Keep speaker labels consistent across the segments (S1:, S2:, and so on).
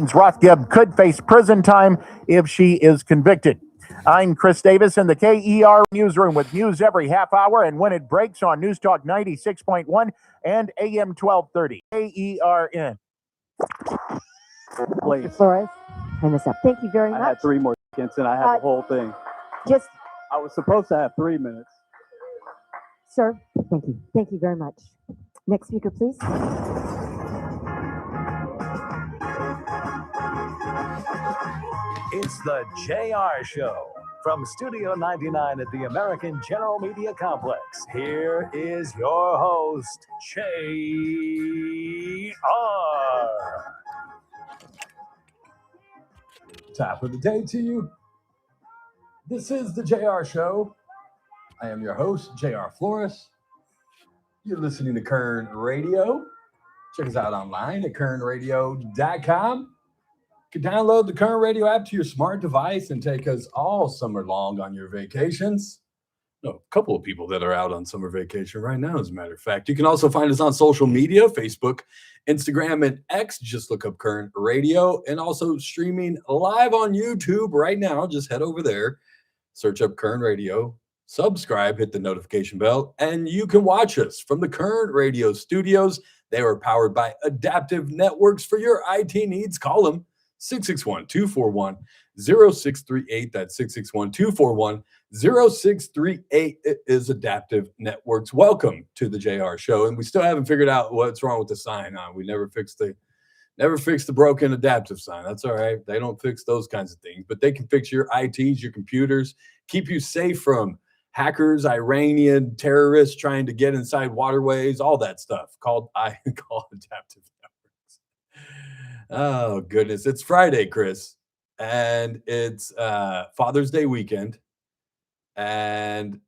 S1: Rothgeb could face prison time if she is convicted. I'm Chris Davis in the KER newsroom with news every half hour and when it breaks on News Talk 96.1 and AM 1230. KERN.
S2: Mr. Flores, hang this up. Thank you very much.
S3: I had 3 more seconds and I had the whole thing. I was supposed to have 3 minutes.
S2: Sir, thank you. Thank you very much. Next speaker, please.
S4: It's the JR Show. From Studio 99 at the American General Media Complex, here is your host, JR.
S5: Top of the day to you. This is the JR Show. I am your host, JR Flores. You're listening to Kern Radio. Check us out online at kernradio.com. You can download the Kern Radio app to your smart device and take us all summer long on your vacations. No, a couple of people that are out on summer vacation right now, as a matter of fact. You can also find us on social media, Facebook, Instagram, and X. Just look up Kern Radio, and also streaming live on YouTube right now. Just head over there, search up Kern Radio, subscribe, hit the notification bell, and you can watch us from the Kern Radio studios. They are powered by Adaptive Networks. For your IT needs, call them 661-241-0638. That's 661-241-0638. It is Adaptive Networks. Welcome to the JR Show. And we still haven't figured out what's wrong with the sign. We never fixed the broken adaptive sign. That's all right. They don't fix those kinds of things, but they can fix your ITs, your computers, keep you safe from hackers, Iranian terrorists trying to get inside waterways, all that stuff. Call Adaptive Networks. Oh, goodness. It's Friday, Chris, and it's Father's Day weekend, and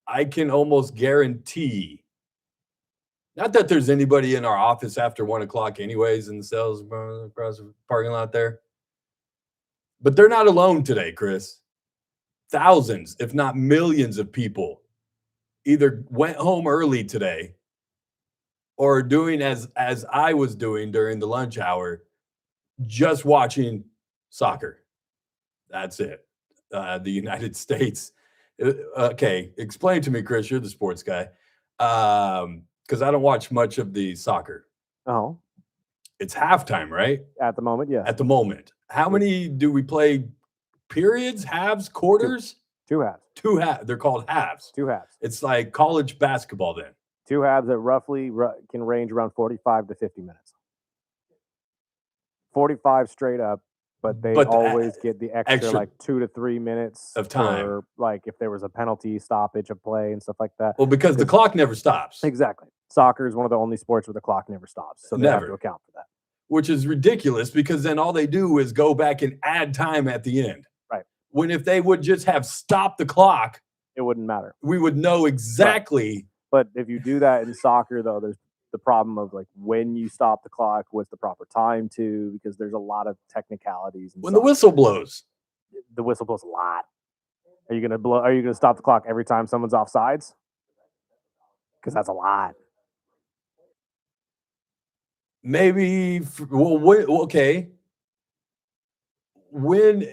S5: I can almost guarantee, not that there's anybody in our office after 1 o'clock anyways in the cells across the parking lot there, but they're not alone today, Chris. Thousands, if not millions of people either went home early today or doing as I was doing during the lunch hour, just watching soccer. That's it. The United States. Okay, explain to me, Chris. You're the sports guy. Because I don't watch much of the soccer.
S6: Oh.
S5: It's halftime, right?
S6: At the moment, yes.
S5: At the moment. How many do we play? Periods, halves, quarters?
S6: Two halves.
S5: Two halves. They're called halves.
S6: Two halves.
S5: It's like college basketball then.
S6: Two halves that roughly can range around 45 to 50 minutes. 45 straight up, but they always get the extra like 2 to 3 minutes
S5: of time.
S6: Or like if there was a penalty, stoppage of play and stuff like that.
S5: Well, because the clock never stops.
S6: Exactly. Soccer is one of the only sports where the clock never stops. So they have to account for that.
S5: Which is ridiculous because then all they do is go back and add time at the end.
S6: Right.
S5: When if they would just have stopped the clock,
S6: it wouldn't matter.
S5: We would know exactly.
S6: Right. But if you do that in soccer, though, there's the problem of like when you stop the clock, what's the proper time to, because there's a lot of technicalities.
S5: When the whistle blows.
S6: The whistle blows a lot. Are you gonna stop the clock every time someone's offsides? Because that's a lot.
S5: Maybe. Well, okay. When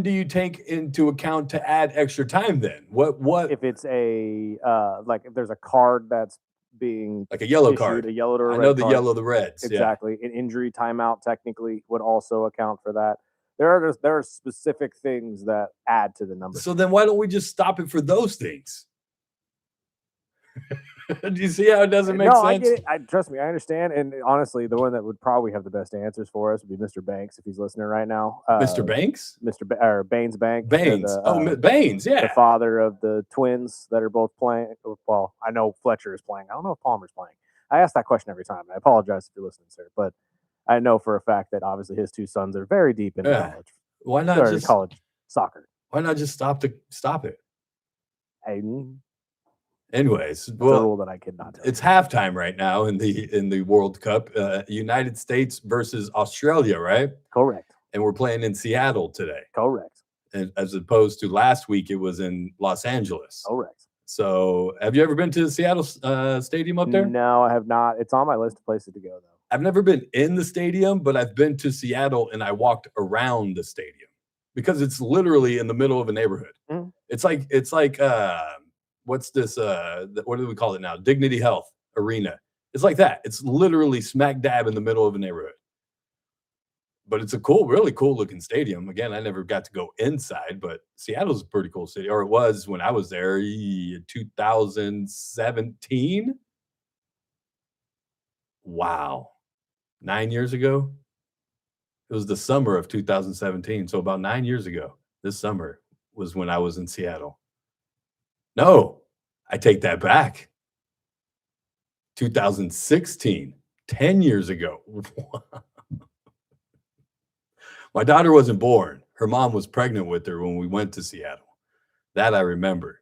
S5: do you take into account to add extra time then? What
S6: if it's a like if there's a card that's being
S5: like a yellow
S6: issued,
S5: card,
S6: a yellow or a red
S5: I know the
S6: card.
S5: yellow, the reds.
S6: Exactly.
S5: Yeah.
S6: An injury timeout technically would also account for that. There are specific things that add to the number.
S5: So then why don't we just stop it for those things? Do you see how it doesn't make sense?
S6: I get it. Trust me, I understand. And honestly, the one that would probably have the best answers for us would be Mr. Banks if he's listening right now.
S5: Mr. Banks?
S6: Or Baines Banks.
S5: Baines. Baines, yeah.
S6: The father of the twins that are both playing. Well, I know Fletcher is playing. I don't know if Palmer's playing. I ask that question every time. I apologize if you're listening, sir. But I know for a fact that obviously his two sons are very deep in college.
S5: Why not just
S6: college soccer?
S5: Why not just stop it? Anyways,
S6: a rule that I could not tell.
S5: It's halftime right now in the World Cup. United States versus Australia, right?
S6: Correct.
S5: And we're playing in Seattle today.
S6: Correct.
S5: And as opposed to last week, it was in Los Angeles.
S6: Correct.
S5: So, have you ever been to the Seattle Stadium up there?
S6: No, I have not. It's on my list of places to go, though.
S5: I've never been in the stadium, but I've been to Seattle and I walked around the stadium because it's literally in the middle of a neighborhood.
S6: Mm.
S5: It's like what's this? What do we call it now? Dignity Health Arena. It's like that. It's literally smack dab in the middle of a neighborhood. But it's a cool, really cool looking stadium. Again, I never got to go inside, but Seattle's a pretty cool city, or it was when I was there in 2017. Wow. 9 years ago? It was the summer of 2017. So about 9 years ago, this summer was when I was in Seattle. No, I take that back. 2016, 10 years ago. My daughter wasn't born. Her mom was pregnant with her when we went to Seattle. That I remember.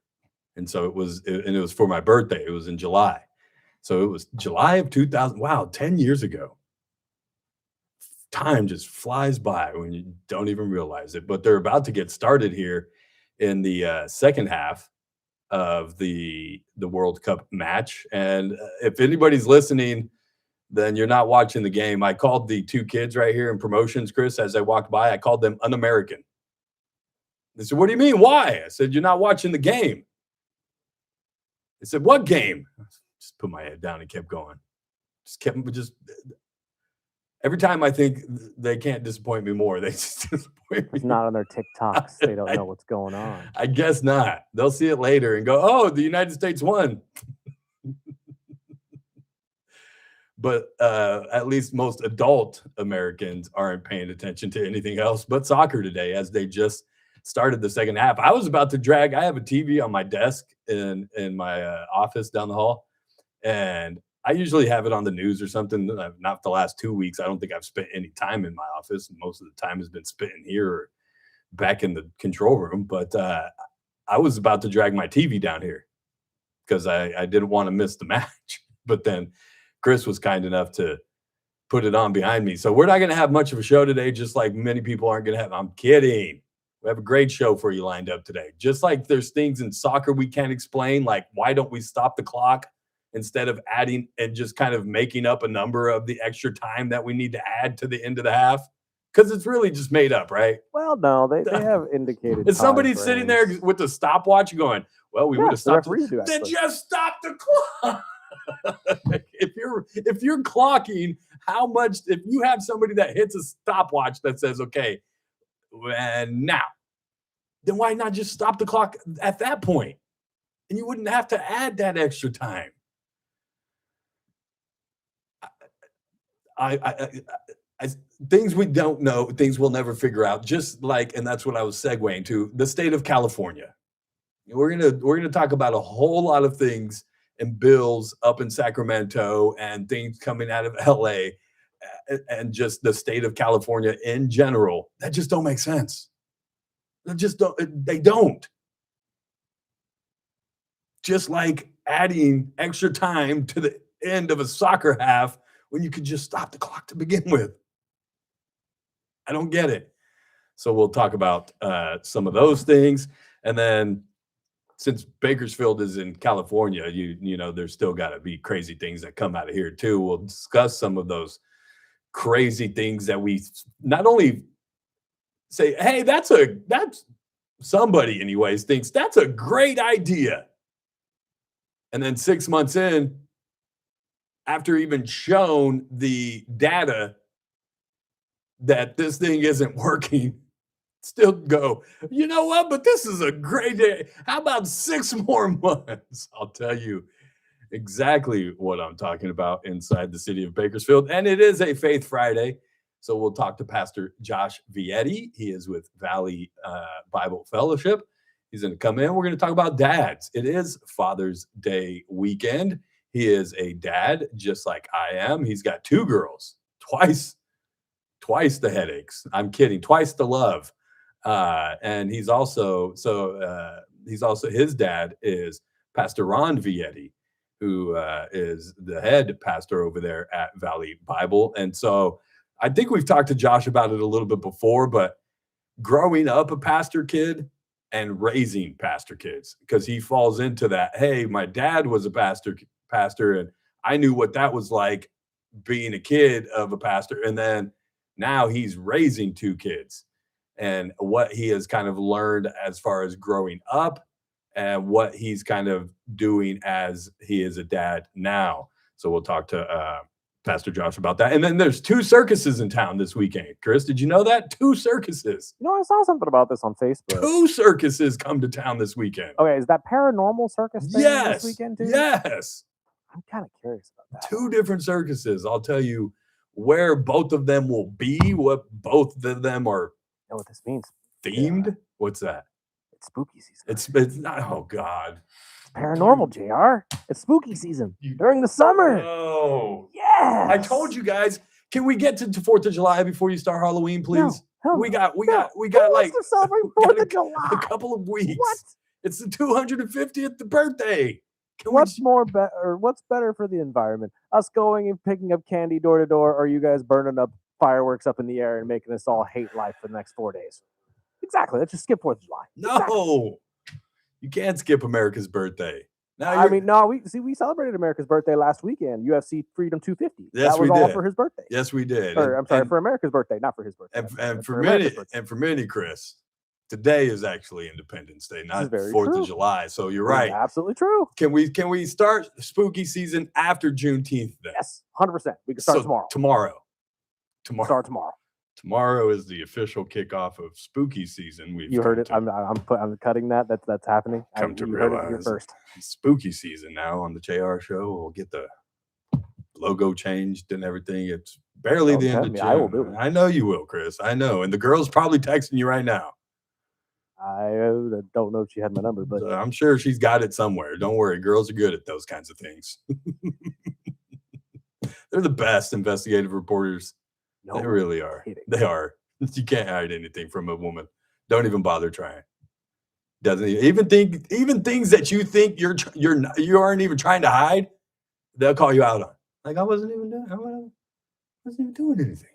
S5: And so it was for my birthday. It was in July. So it was July of 2000. Wow, 10 years ago. Time just flies by when you don't even realize it. But they're about to get started here in the second half of the World Cup match. And if anybody's listening, then you're not watching the game. I called the two kids right here in promotions, Chris, as I walked by. I called them un-American. They said, "What do you mean? Why?" I said, "You're not watching the game." They said, "What game?" Just put my head down and kept going. Just every time I think they can't disappoint me more, they just disappoint me.
S6: It's not on their TikToks. They don't know what's going on.
S5: I guess not. They'll see it later and go, "Oh, the United States won." But at least most adult Americans aren't paying attention to anything else but soccer today, as they just started the second half. I was about to drag. I have a TV on my desk in my office down the hall, and I usually have it on the news or something. Not the last 2 weeks. I don't think I've spent any time in my office. Most of the time has been spent in here or back in the control room. But I was about to drag my TV down here because I didn't want to miss the match. But then Chris was kind enough to put it on behind me. So we're not going to have much of a show today, just like many people aren't going to have. I'm kidding. We have a great show for you lined up today. Just like there's things in soccer we can't explain, like why don't we stop the clock instead of adding and just kind of making up a number of the extra time that we need to add to the end of the half? Because it's really just made up, right?
S6: Well, no, they have indicated.
S5: Is somebody sitting there with the stopwatch going, "Well, we would have stopped." Then just stop the clock. if you're clocking how much, if you have somebody that hits a stopwatch that says, "Okay, and now," then why not just stop the clock at that point? And you wouldn't have to add that extra time. Things we don't know, things we'll never figure out. Just like, and that's what I was segueing to, the state of California. We're gonna talk about a whole lot of things and bills up in Sacramento and things coming out of LA and just the state of California in general that just don't make sense. They don't. Just like adding extra time to the end of a soccer half when you could just stop the clock to begin with. I don't get it. So we'll talk about some of those things. And then since Bakersfield is in California, you know, there's still got to be crazy things that come out of here too. We'll discuss some of those crazy things that we not only say, "Hey, that's somebody anyways thinks that's a great idea." And then 6 months in, after even shown the data that this thing isn't working, still go, "You know what? But this is a great day. How about 6 more months?" I'll tell you exactly what I'm talking about inside the city of Bakersfield. And it is a Faith Friday. So we'll talk to Pastor Josh Viette. He is with Valley Bible Fellowship. He's going to come in. We're going to talk about dads. It is Father's Day weekend. He is a dad just like I am. He's got 2 girls, twice the headaches. I'm kidding. Twice the love. And he's also his dad is Pastor Ron Viette, who is the head pastor over there at Valley Bible. And so I think we've talked to Josh about it a little bit before, but growing up a pastor kid and raising pastor kids, because he falls into that, hey, my dad was a pastor, and I knew what that was like being a kid of a pastor, and then now he's raising 2 kids, and what he has kind of learned as far as growing up and what he's kind of doing as he is a dad now. So we'll talk to Pastor Josh about that. And then there's 2 circuses in town this weekend. Chris, did you know that? 2 circuses.
S6: You know, I saw something about this on Facebook.
S5: 2 circuses come to town this weekend.
S6: Okay, is that paranormal circus thing
S5: Yes.
S6: this weekend too?
S5: Yes.
S6: I'm kind of curious about that.
S5: 2 different circuses. I'll tell you where both of them will be, what both of them are
S6: You know what this means?
S5: themed.
S6: Yeah.
S5: What's that?
S6: It's spooky season.
S5: It's not, oh God.
S6: It's paranormal, JR. It's spooky season during the summer.
S5: Oh.
S6: Yeah.
S5: I told you guys, can we get to 4th of July before you start Halloween, please?
S6: We
S5: got
S6: Who
S5: like
S6: wants to celebrate
S5: we got
S6: 4th of July?
S5: a couple of weeks.
S6: What?
S5: It's the 250th birthday.
S6: What's better for the environment? Us going and picking up candy door to door, or you guys burning up fireworks up in the air and making us all hate life for the next 4 days? Exactly. Let's just skip 4th of July.
S5: No,
S6: Exactly.
S5: you can't skip America's birthday. Now
S6: I mean, no, we celebrated America's birthday last weekend. UFC Freedom 250.
S5: Yes,
S6: that was
S5: we
S6: all
S5: did.
S6: for his birthday.
S5: Yes, we did.
S6: Or, I'm sorry, for America's birthday, not for his birthday.
S5: And for
S6: America's
S5: many,
S6: birthday.
S5: Chris, today is actually Independence Day, not
S6: very
S5: 4th
S6: true.
S5: of July. So you're
S6: This is
S5: right.
S6: absolutely true.
S5: Can we start spooky season after Juneteenth then?
S6: Yes, 100%. We can start
S5: So
S6: tomorrow.
S5: Tomorrow.
S6: Start tomorrow.
S5: Tomorrow is the official kickoff of spooky season.
S6: You heard it. I'm cutting that. That's happening.
S5: Come to
S6: you heard it here
S5: realize
S6: first.
S5: spooky season now on the JR show. We'll get the logo changed and everything. It's barely the end of June.
S6: I will do it.
S5: I know you will, Chris. I know. And the girl's probably texting you right now.
S6: I don't know if she had my number, but
S5: I'm sure she's got it somewhere. Don't worry. Girls are good at those kinds of things. They're the best investigative reporters. They really are.
S6: kidding.
S5: They are. You can't hide anything from a woman. Don't even bother trying. Doesn't even things that you think you aren't even trying to hide, they'll call you out on. Like I wasn't even doing anything.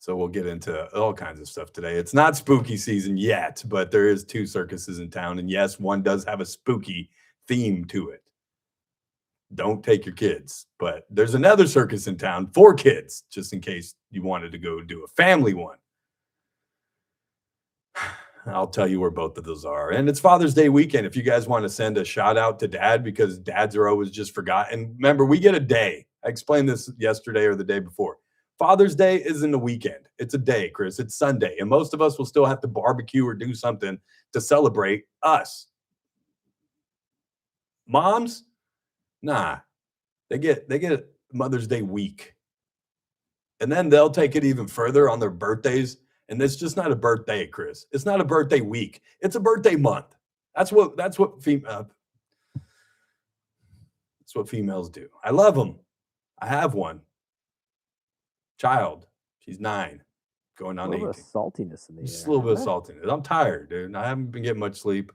S5: So we'll get into all kinds of stuff today. It's not spooky season yet, but there is 2 circuses in town, and yes, one does have a spooky theme to it. Don't take your kids, but there's another circus in town for kids, just in case you wanted to go do a family one. I'll tell you where both of those are. And it's Father's Day weekend. If you guys want to send a shout out to dad, because dads are always just forgotten. Remember, we get a day. I explained this yesterday or the day before. Father's Day isn't a weekend. It's a day, Chris. It's Sunday. And most of us will still have to barbecue or do something to celebrate us. Moms, nah, they get Mother's Day week. And then they'll take it even further on their birthdays. And it's just not a birthday, Chris. It's not a birthday week. It's a birthday month. That's what females do. I love them. I have one child. She's 9, going on 18.
S6: A little bit of saltiness in the air.
S5: Just a little bit of saltiness. I'm tired, dude. I haven't been getting much sleep.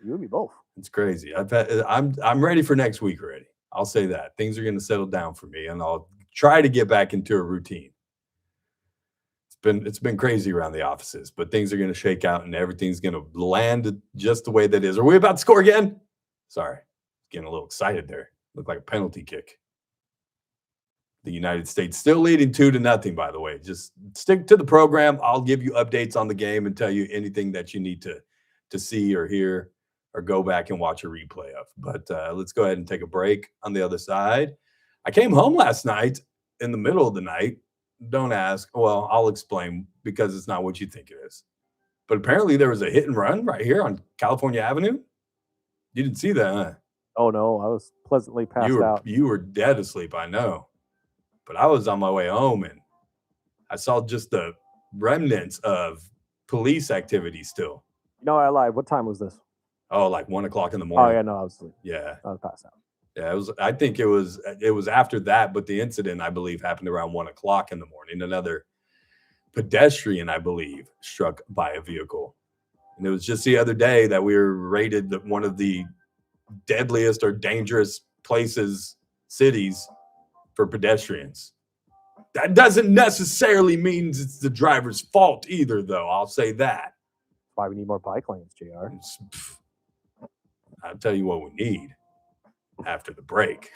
S6: You and me both.
S5: It's crazy. I'm ready for next week already. I'll say that. Things are going to settle down for me, and I'll try to get back into a routine. It's been crazy around the offices, but things are going to shake out, and everything's going to land just the way that is. Are we about to score again? Sorry. Getting a little excited there. Looked like a penalty kick. The United States still leading 2-0, by the way. Just stick to the program. I'll give you updates on the game and tell you anything that you need to see or hear or go back and watch a replay of. But let's go ahead and take a break on the other side. I came home last night in the middle of the night. Don't ask. Well, I'll explain because it's not what you think it is. But apparently there was a hit and run right here on California Avenue. You didn't see that, huh?
S6: Oh, no. I was pleasantly passed out.
S5: You were dead asleep, I know. But I was on my way home, and I saw just the remnants of police activity still.
S6: No, I lied. What time was this?
S5: Oh, like 1 o'clock in the morning.
S6: Oh, yeah, no, I was asleep.
S5: Yeah.
S6: I was passed out.
S5: Yeah, it was. I think it was after that, but the incident, I believe, happened around 1 o'clock in the morning. Another pedestrian, I believe, struck by a vehicle. And it was just the other day that we were rated one of the deadliest or dangerous cities for pedestrians. That doesn't necessarily mean it's the driver's fault either, though. I'll say that.
S6: That's why we need more bike lanes, JR.
S5: I'll tell you what we need after the break.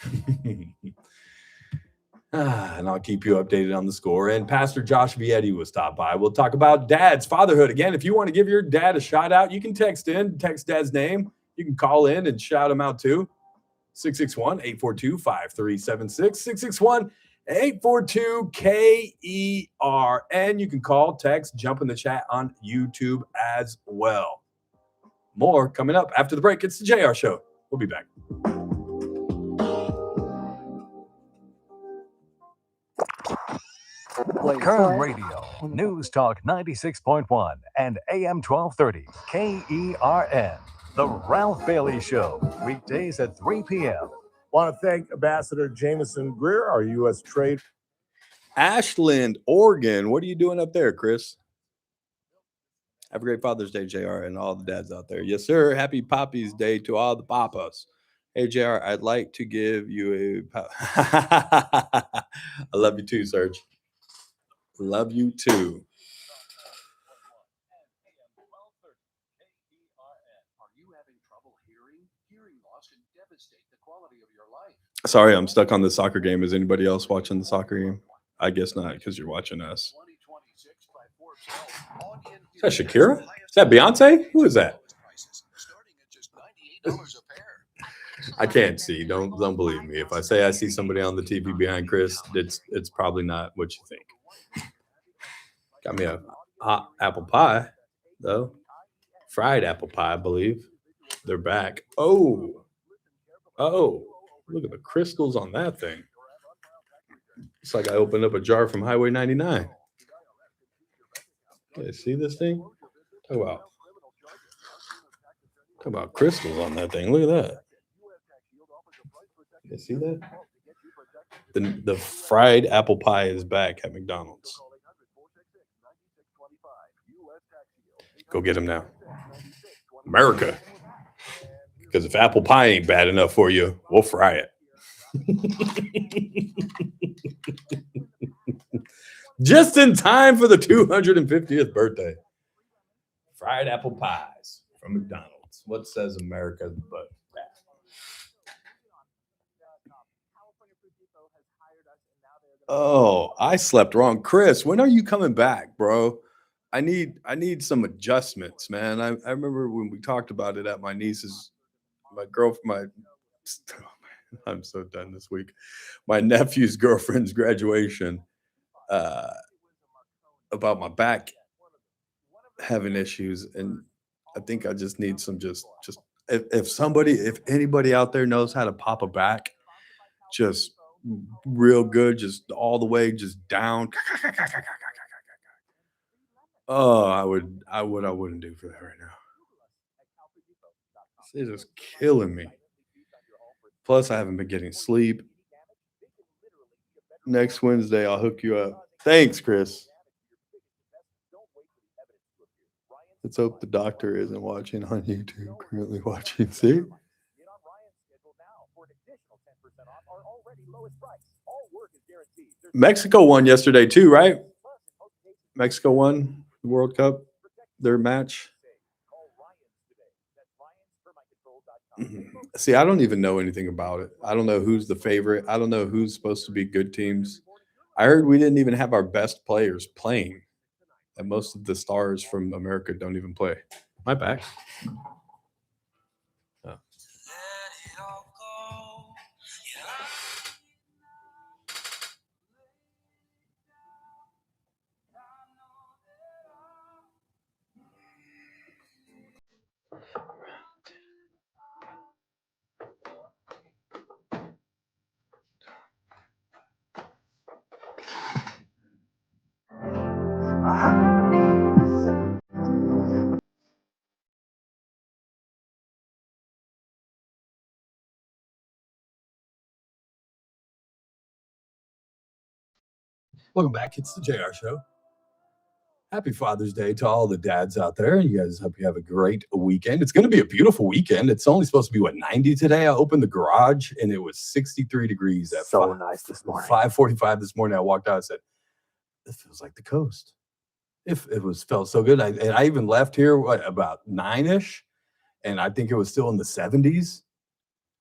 S5: And I'll keep you updated on the score. And Pastor Josh Viette will stop by. We'll talk about dads, fatherhood. Again, if you want to give your dad a shout out, you can text dad's name. You can call in and shout him out too. 661-842-5376. 661-842-KER. And you can call, text, jump in the chat on YouTube as well. More coming up after the break. It's the JR Show. We'll be back.
S4: Current Radio, News Talk 96.1 and AM 1230, KERN. The Ralph Bailey Show, weekdays at 3 p.m.
S7: Want to thank Ambassador Jameson Greer, our U.S. Trade.
S5: Ashland, Oregon. What are you doing up there, Chris? Have a great Father's Day, JR, and all the dads out there. Yes, sir. Happy Poppy's Day to all the papas. Hey, JR, I'd like to give you a... I love you too, Serge. Love you too. Sorry, I'm stuck on the soccer game. Is anybody else watching the soccer game? I guess not, because you're watching us. Is that Shakira? Is that Beyonce? Who is that? I can't see. Don't believe me. If I say I see somebody on the TV behind Chris, it's probably not what you think. Got me a hot apple pie, though. Fried apple pie, I believe. They're back. Oh, look at the crystals on that thing. It's like I opened up a jar from Highway 99. Okay, see this thing? Talk about crystals on that thing. Look at that. You see that? The fried apple pie is back at McDonald's. Go get them now. America. Because if apple pie ain't bad enough for you, we'll fry it. Just in time for the 250th birthday. Fried apple pies from McDonald's. What says America but that? Oh, I slept wrong. Chris, when are you coming back, bro? I need some adjustments, man. I remember when we talked about it at my niece's, I'm so done this week. My nephew's girlfriend's graduation, about my back having issues, and I think I just need some if anybody out there knows how to pop a back, just real good, just all the way, just down. Oh, I wouldn't do for that right now. It's just killing me. Plus, I haven't been getting sleep. Next Wednesday, I'll hook you up. Thanks, Chris. Let's hope the doctor isn't watching on YouTube. Currently watching. See? Mexico won yesterday too, right? Mexico won the World Cup, their match. See, I don't even know anything about it. I don't know who's the favorite. I don't know who's supposed to be good teams. I heard we didn't even have our best players playing. And most of the stars from America don't even play. My back. Oh. Welcome back. It's the JR Show. Happy Father's Day to all the dads out there. You guys, hope you have a great weekend. It's going to be a beautiful weekend. It's only supposed to be, 90 today? I opened the garage, and it was 63 degrees at
S6: nice this morning.
S5: 5:45 this morning. I walked out and said, this feels like the coast. Felt so good. I even left here, about 9-ish, and I think it was still in the 70s.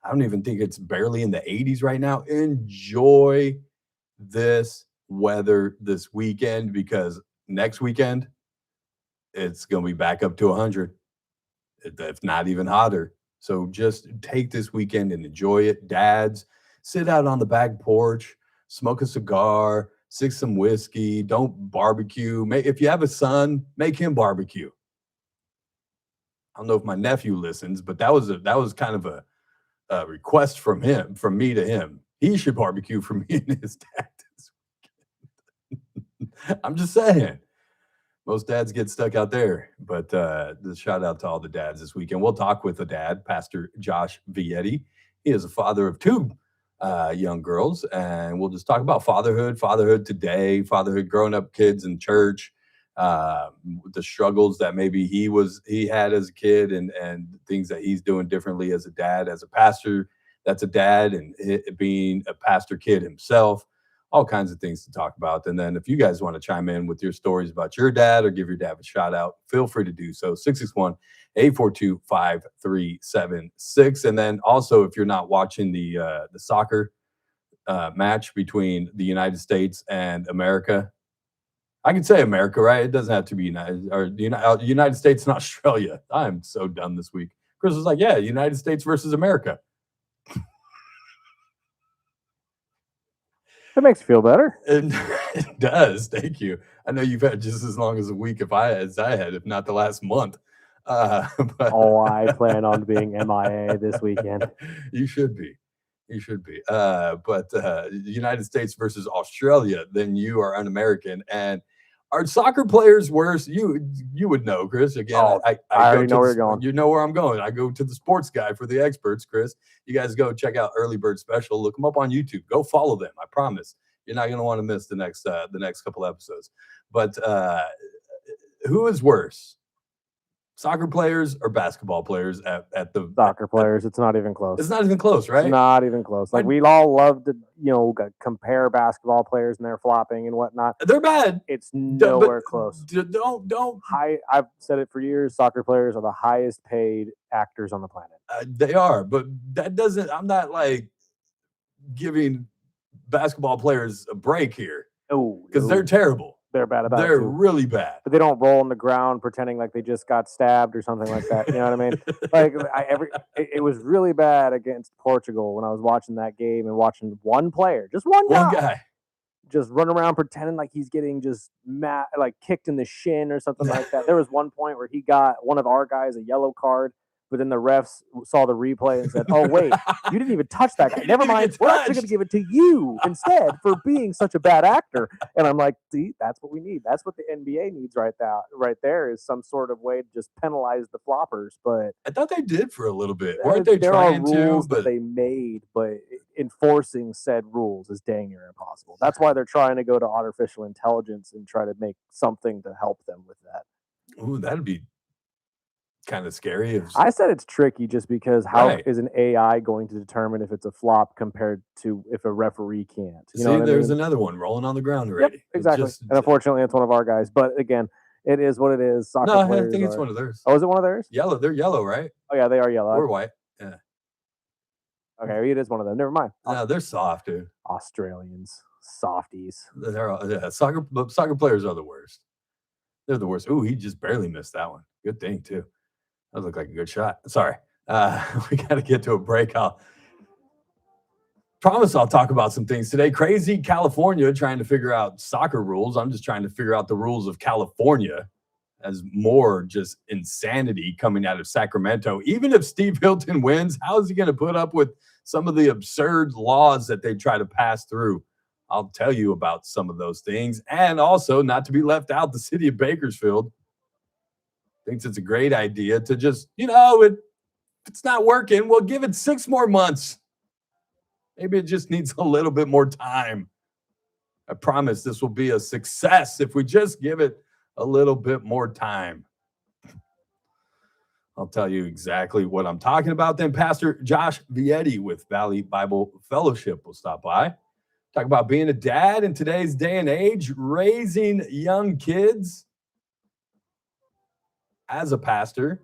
S5: I don't even think it's barely in the 80s right now. Enjoy this weather this weekend, because next weekend it's going to be back up to 100, if not even hotter. So just take this weekend and enjoy it. Dads, sit out on the back porch, smoke a cigar, sip some whiskey. Don't barbecue. If you have a son, make him barbecue. I don't know if my nephew listens, but that was kind of a request from me to him. He should barbecue for me and his dad this weekend. I'm just saying. Most dads get stuck out there, but the shout out to all the dads this weekend. We'll talk with a dad, Pastor Josh Viette. He is a father of two young girls, and we'll just talk about fatherhood today, fatherhood, growing up kids in church, the struggles that maybe he had as a kid, and things that he's doing differently as a dad, as a pastor. That's a dad, and being a pastor kid himself. All kinds of things to talk about. And then if you guys want to chime in with your stories about your dad or give your dad a shout out, feel free to do so. 661-842-5376. And then also, if you're not watching the soccer match between the United States and America, I can say America, right? It doesn't have to be United States and Australia. I'm so done this week. Chris was like, yeah, United States versus America.
S6: That makes you feel better.
S5: It does. Thank you. I know you've had just as long as a week as I had, if not the last month. But
S6: I plan on being MIA this weekend.
S5: You should be. But the United States versus Australia, then you are un-American. And are soccer players worse? You would know, Chris. Again, I
S6: already know where you're going.
S5: You know where I'm going. I go to the sports guy for the experts, Chris. You guys go check out Early Bird Special. Look them up on YouTube. Go follow them. I promise. You're not going to want to miss the next couple episodes. But who is worse? Soccer players or basketball players at the
S6: soccer players? It's not even close.
S5: It's not even close, right?
S6: It's not even close. Like, we all love to, compare basketball players and their flopping and whatnot.
S5: They're bad.
S6: It's nowhere close.
S5: Don't.
S6: I've said it for years. Soccer players are the highest paid actors on the planet.
S5: They are, but that doesn't. I'm not like giving basketball players a break here.
S6: Oh,
S5: because they're terrible.
S6: They're bad about it.
S5: They're
S6: too.
S5: really bad.
S6: But they don't roll on the ground pretending like they just got stabbed or something like that. You know what I mean? Like it was really bad against Portugal when I was watching that game and watching one player, just one guy, just run around pretending like he's getting just like kicked in the shin or something like that. There was one point where he got one of our guys a yellow card, but then the refs saw the replay and said, "Oh wait, you didn't even touch that guy. Never mind. We're actually going to give it to you instead for being such a bad actor." And I'm like, "See, that's what we need. That's what the NBA needs right there is some sort of way to just penalize the floppers." But
S5: I thought they did for a little bit. Weren't they trying to?
S6: There are rules that they made, but enforcing said rules is dang near impossible. That's why they're trying to go to artificial intelligence and try to make something to help them with that.
S5: Ooh, that'd be kind of scary.
S6: I said it's tricky just because how is an AI going to determine if it's a flop compared to if a referee can't?
S5: There's another one rolling on the ground already.
S6: Yep, exactly. And unfortunately, it's one of our guys. But again, it is what it is. Soccer players
S5: I think it's one of theirs.
S6: Oh, is it one of theirs?
S5: Yellow. They're yellow, right?
S6: Oh, yeah, they are yellow.
S5: We're white. Yeah.
S6: Okay, it is one of them. Never mind.
S5: No, they're soft, dude.
S6: Australians. Softies.
S5: Soccer players are the worst. They're the worst. Ooh, he just barely missed that one. Good thing, too. That looked like a good shot. Sorry. We got to get to a break. I'll talk about some things today. Crazy California trying to figure out soccer rules. I'm just trying to figure out the rules of California, as more just insanity coming out of Sacramento. Even if Steve Hilton wins, how is he going to put up with some of the absurd laws that they try to pass through? I'll tell you about some of those things. And also, not to be left out, the city of Bakersfield thinks it's a great idea to just, if it's not working, we'll give it 6 more months. Maybe it just needs a little bit more time. I promise this will be a success if we just give it a little bit more time. I'll tell you exactly what I'm talking about. Then Pastor Josh Viette with Valley Bible Fellowship will stop by. Talk about being a dad in today's day and age, raising young kids as a pastor,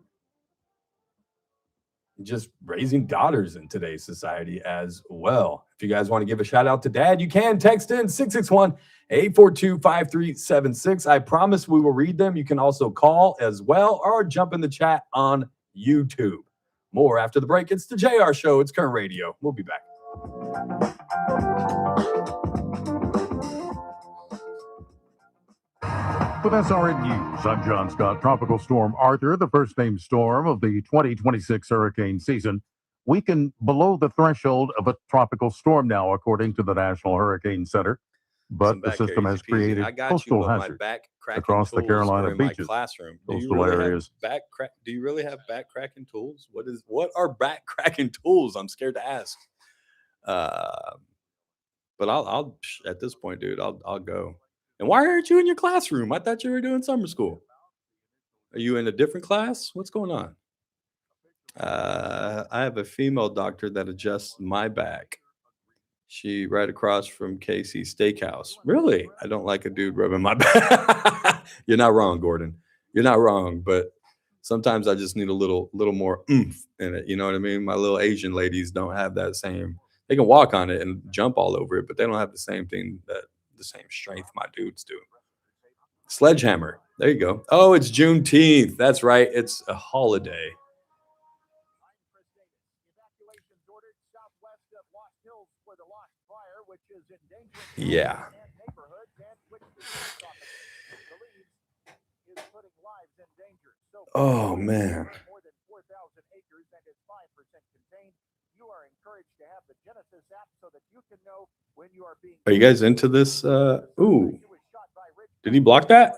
S5: just raising daughters in today's society as well. If If you guys want to give a shout out to Dad, you can text in 661-842-5376. I promise we will read them. You can also call as well or jump in the chat on YouTube. More after the break. It's the JR Show. It's Current Radio. We'll be back.
S1: With SRN News, I'm John Scott. Tropical Storm Arthur, the first named storm of the 2026 hurricane season, weakened below the threshold of a tropical storm now, according to the National Hurricane Center. But the system has created coastal hazards across the Carolina beaches.
S5: Classroom.
S1: Coastal areas.
S5: Do you really have back cracking tools? What are back cracking tools? I'm scared to ask. But I'll at this point, dude, I'll go. And why aren't you in your classroom? I thought you were doing summer school. Are you in a different class? What's going on? I have a female doctor that adjusts my back. She right across from Casey's Steakhouse. Really? I don't like a dude rubbing my back. You're not wrong, Gordon. You're not wrong. But sometimes I just need a little more oomph in it. You know what I mean? My little Asian ladies don't have that same. They can walk on it and jump all over it, but they don't have the same thing the same strength my dudes do. Sledgehammer. There you go. Oh, it's Juneteenth. That's right. It's a holiday. Yeah. Oh, man. Are you guys into this? Ooh. Did he block that?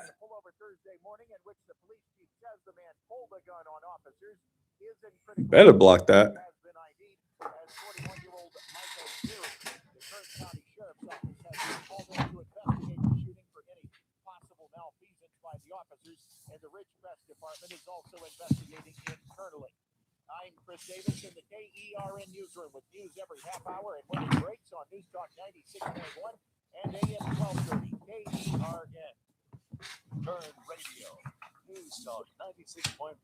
S5: Better block that.
S1: And the Ridge Press Department is also investigating internally. I'm Chris Davis in the KERN newsroom with news every half hour and when it breaks on News Talk 96.1 and AM 1230 KERN. Current Radio, News Talk 96.1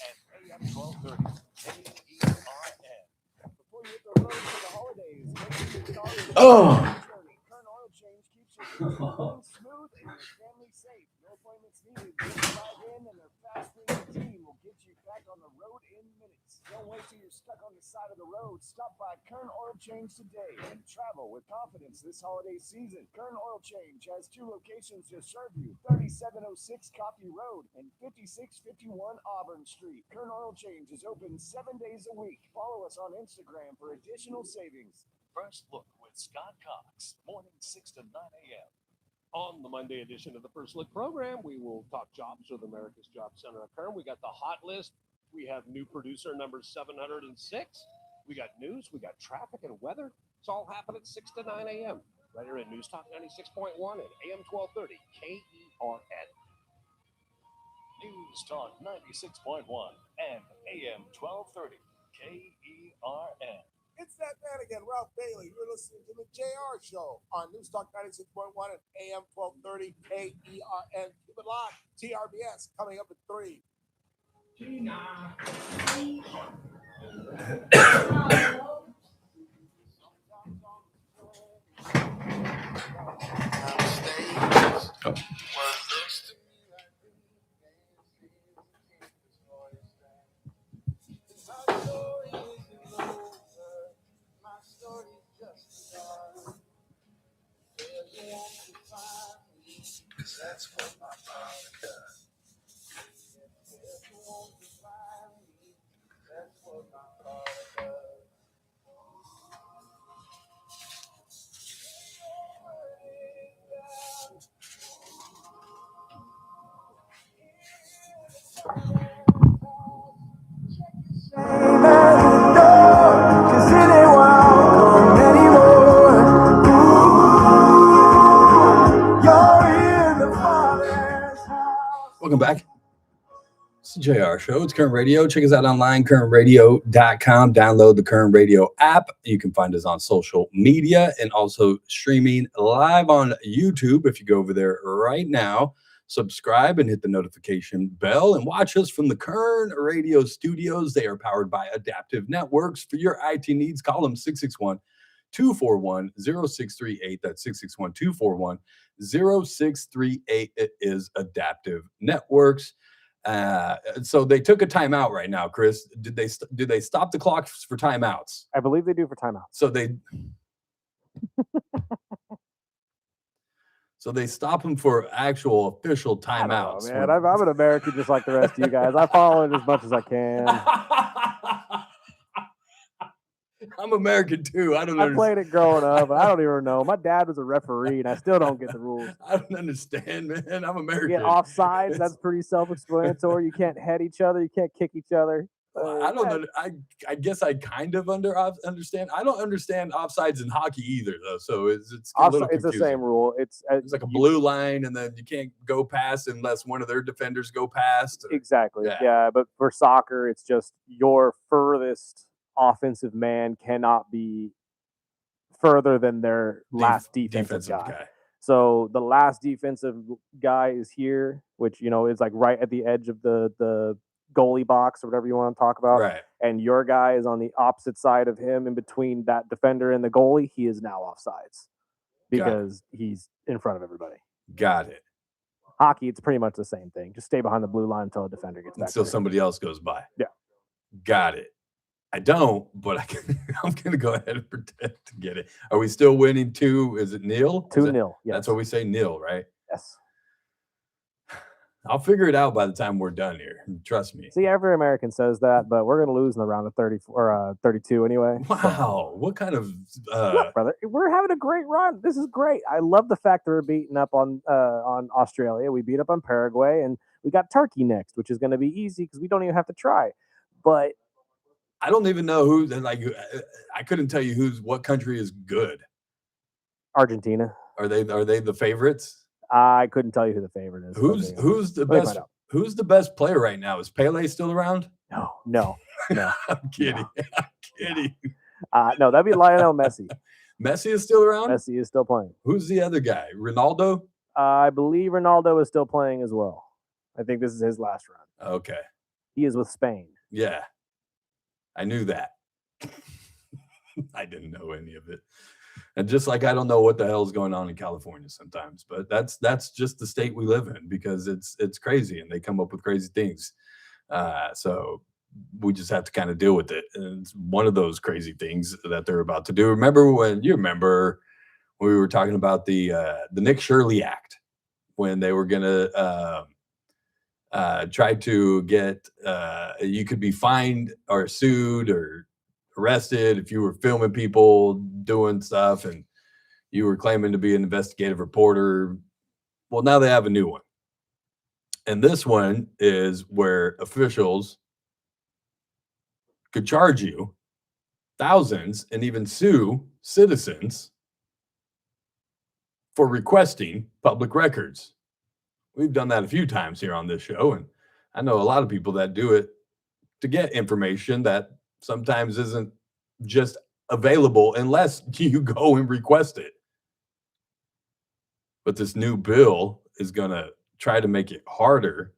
S1: and AM 1230 KERN. Before you hit the road for the holidays, Current Oil Change keeps your going smooth and your family safe. No appointments needed. Just drive in and their fast-moving team will get you back on the road in minutes. Don't wait till you're stuck on the side of the road. Stop by Current Oil Change today and travel with confidence this holiday season. Current Oil Change has 2 locations to serve you: 3706 Coffee Road and 5651 Auburn Street. Current Oil Change is open 7 days a week. Follow us on Instagram for additional savings.
S4: First Look with Scott Cox, morning 6 to 9 a.m.
S8: On the Monday edition of the First Look program, we will talk jobs with America's Job Center of Kern. We got the hot list. We have new producer number 706. We got news. We got traffic and weather. It's all happening at 6 to 9 a.m. right here at News Talk 96.1 and AM 1230 KERN.
S4: News Talk 96.1 and AM 1230 KERN.
S9: It's that man again, Ralph Bailey. You're listening to the JR Show on News Talk 96.1 and AM 1230 KERN. Keep it locked. TRBS coming up at 3.
S10: That's what my father does. That's what my father does.
S5: Welcome back. It's the JR Show. It's Current Radio. Check us out online, currentradio.com. Download the Current Radio app. You can find us on social media and also streaming live on YouTube. If you go over there right now, subscribe and hit the notification bell and watch us from the Current Radio studios. They are powered by Adaptive Networks. For your IT needs, call them 661-241-0638. That's 661-241-0638. It is Adaptive Networks. So they took a timeout right now, Chris. Did they stop the clock for timeouts?
S6: I believe they do for timeouts.
S5: So they stop them for actual official timeouts.
S6: Man, I'm an American just like the rest of you guys. I follow it as much as I can.
S5: I'm American too. I
S6: played it growing up. I don't even know. My dad was a referee, and I still don't get the rules.
S5: I don't understand, man. I'm American.
S6: You get offsides. That's pretty self-explanatory. You can't head each other. You can't kick each other.
S5: I don't. I guess I kind of understand. I don't understand offsides in hockey either, though. So it's a little confusing.
S6: It's the same rule. It's
S5: like a blue line, and then you can't go past unless one of their defenders go past.
S6: Exactly. Yeah, but for soccer, it's just your furthest offensive man cannot be further than their last defensive guy. So the last defensive guy is here, which is like right at the edge of the goalie box or whatever you want to talk about.
S5: Right.
S6: And your guy is on the opposite side of him, in between that defender and the goalie. He is now offsides because he's in front of everybody.
S5: Got it.
S6: Hockey, it's pretty much the same thing. Just stay behind the blue line until a defender gets back.
S5: Until somebody else goes by.
S6: Yeah.
S5: Got it. I don't, but I'm going to go ahead and pretend to get it. Are we still winning 2? Is it nil?
S6: 2-0. Yes.
S5: That's what we say, nil, right?
S6: Yes.
S5: I'll figure it out by the time we're done here. Trust me.
S6: See, every American says that, but we're going to lose in the round of 34 or 32 anyway.
S5: Wow. What kind of
S6: look, brother, we're having a great run. This is great. I love the fact that we're beating up on Australia. We beat up on Paraguay, and we got Turkey next, which is going to be easy because we don't even have to try. But
S5: I don't even know who. Like, I couldn't tell you what country is good.
S6: Argentina.
S5: Are they the favorites?
S6: I couldn't tell you who the favorite is.
S5: Who's the best? Who's the best player right now? Is Pele still around?
S6: No.
S5: I'm kidding. No. I'm kidding.
S6: No, that'd be Lionel Messi.
S5: Messi is still around?
S6: Messi is still playing.
S5: Who's the other guy? Ronaldo?
S6: I believe Ronaldo is still playing as well. I think this is his last run.
S5: Okay.
S6: He is with Spain.
S5: Yeah. I knew that. I didn't know any of it. And just like I don't know what the hell is going on in California sometimes, but that's just the state we live in because it's crazy and they come up with crazy things. So we just have to kind of deal with it. And it's one of those crazy things that they're about to do. Remember when we were talking about the Nick Shirley Act, when they were going to try to get you could be fined or sued or arrested if you were filming people doing stuff and you were claiming to be an investigative reporter. Well, now they have a new one. And this one is where officials could charge you thousands and even sue citizens for requesting public records. We've done that a few times here on this show, and I know a lot of people that do it to get information that sometimes isn't just available unless you go and request it. But this new bill is going to try to make it harder.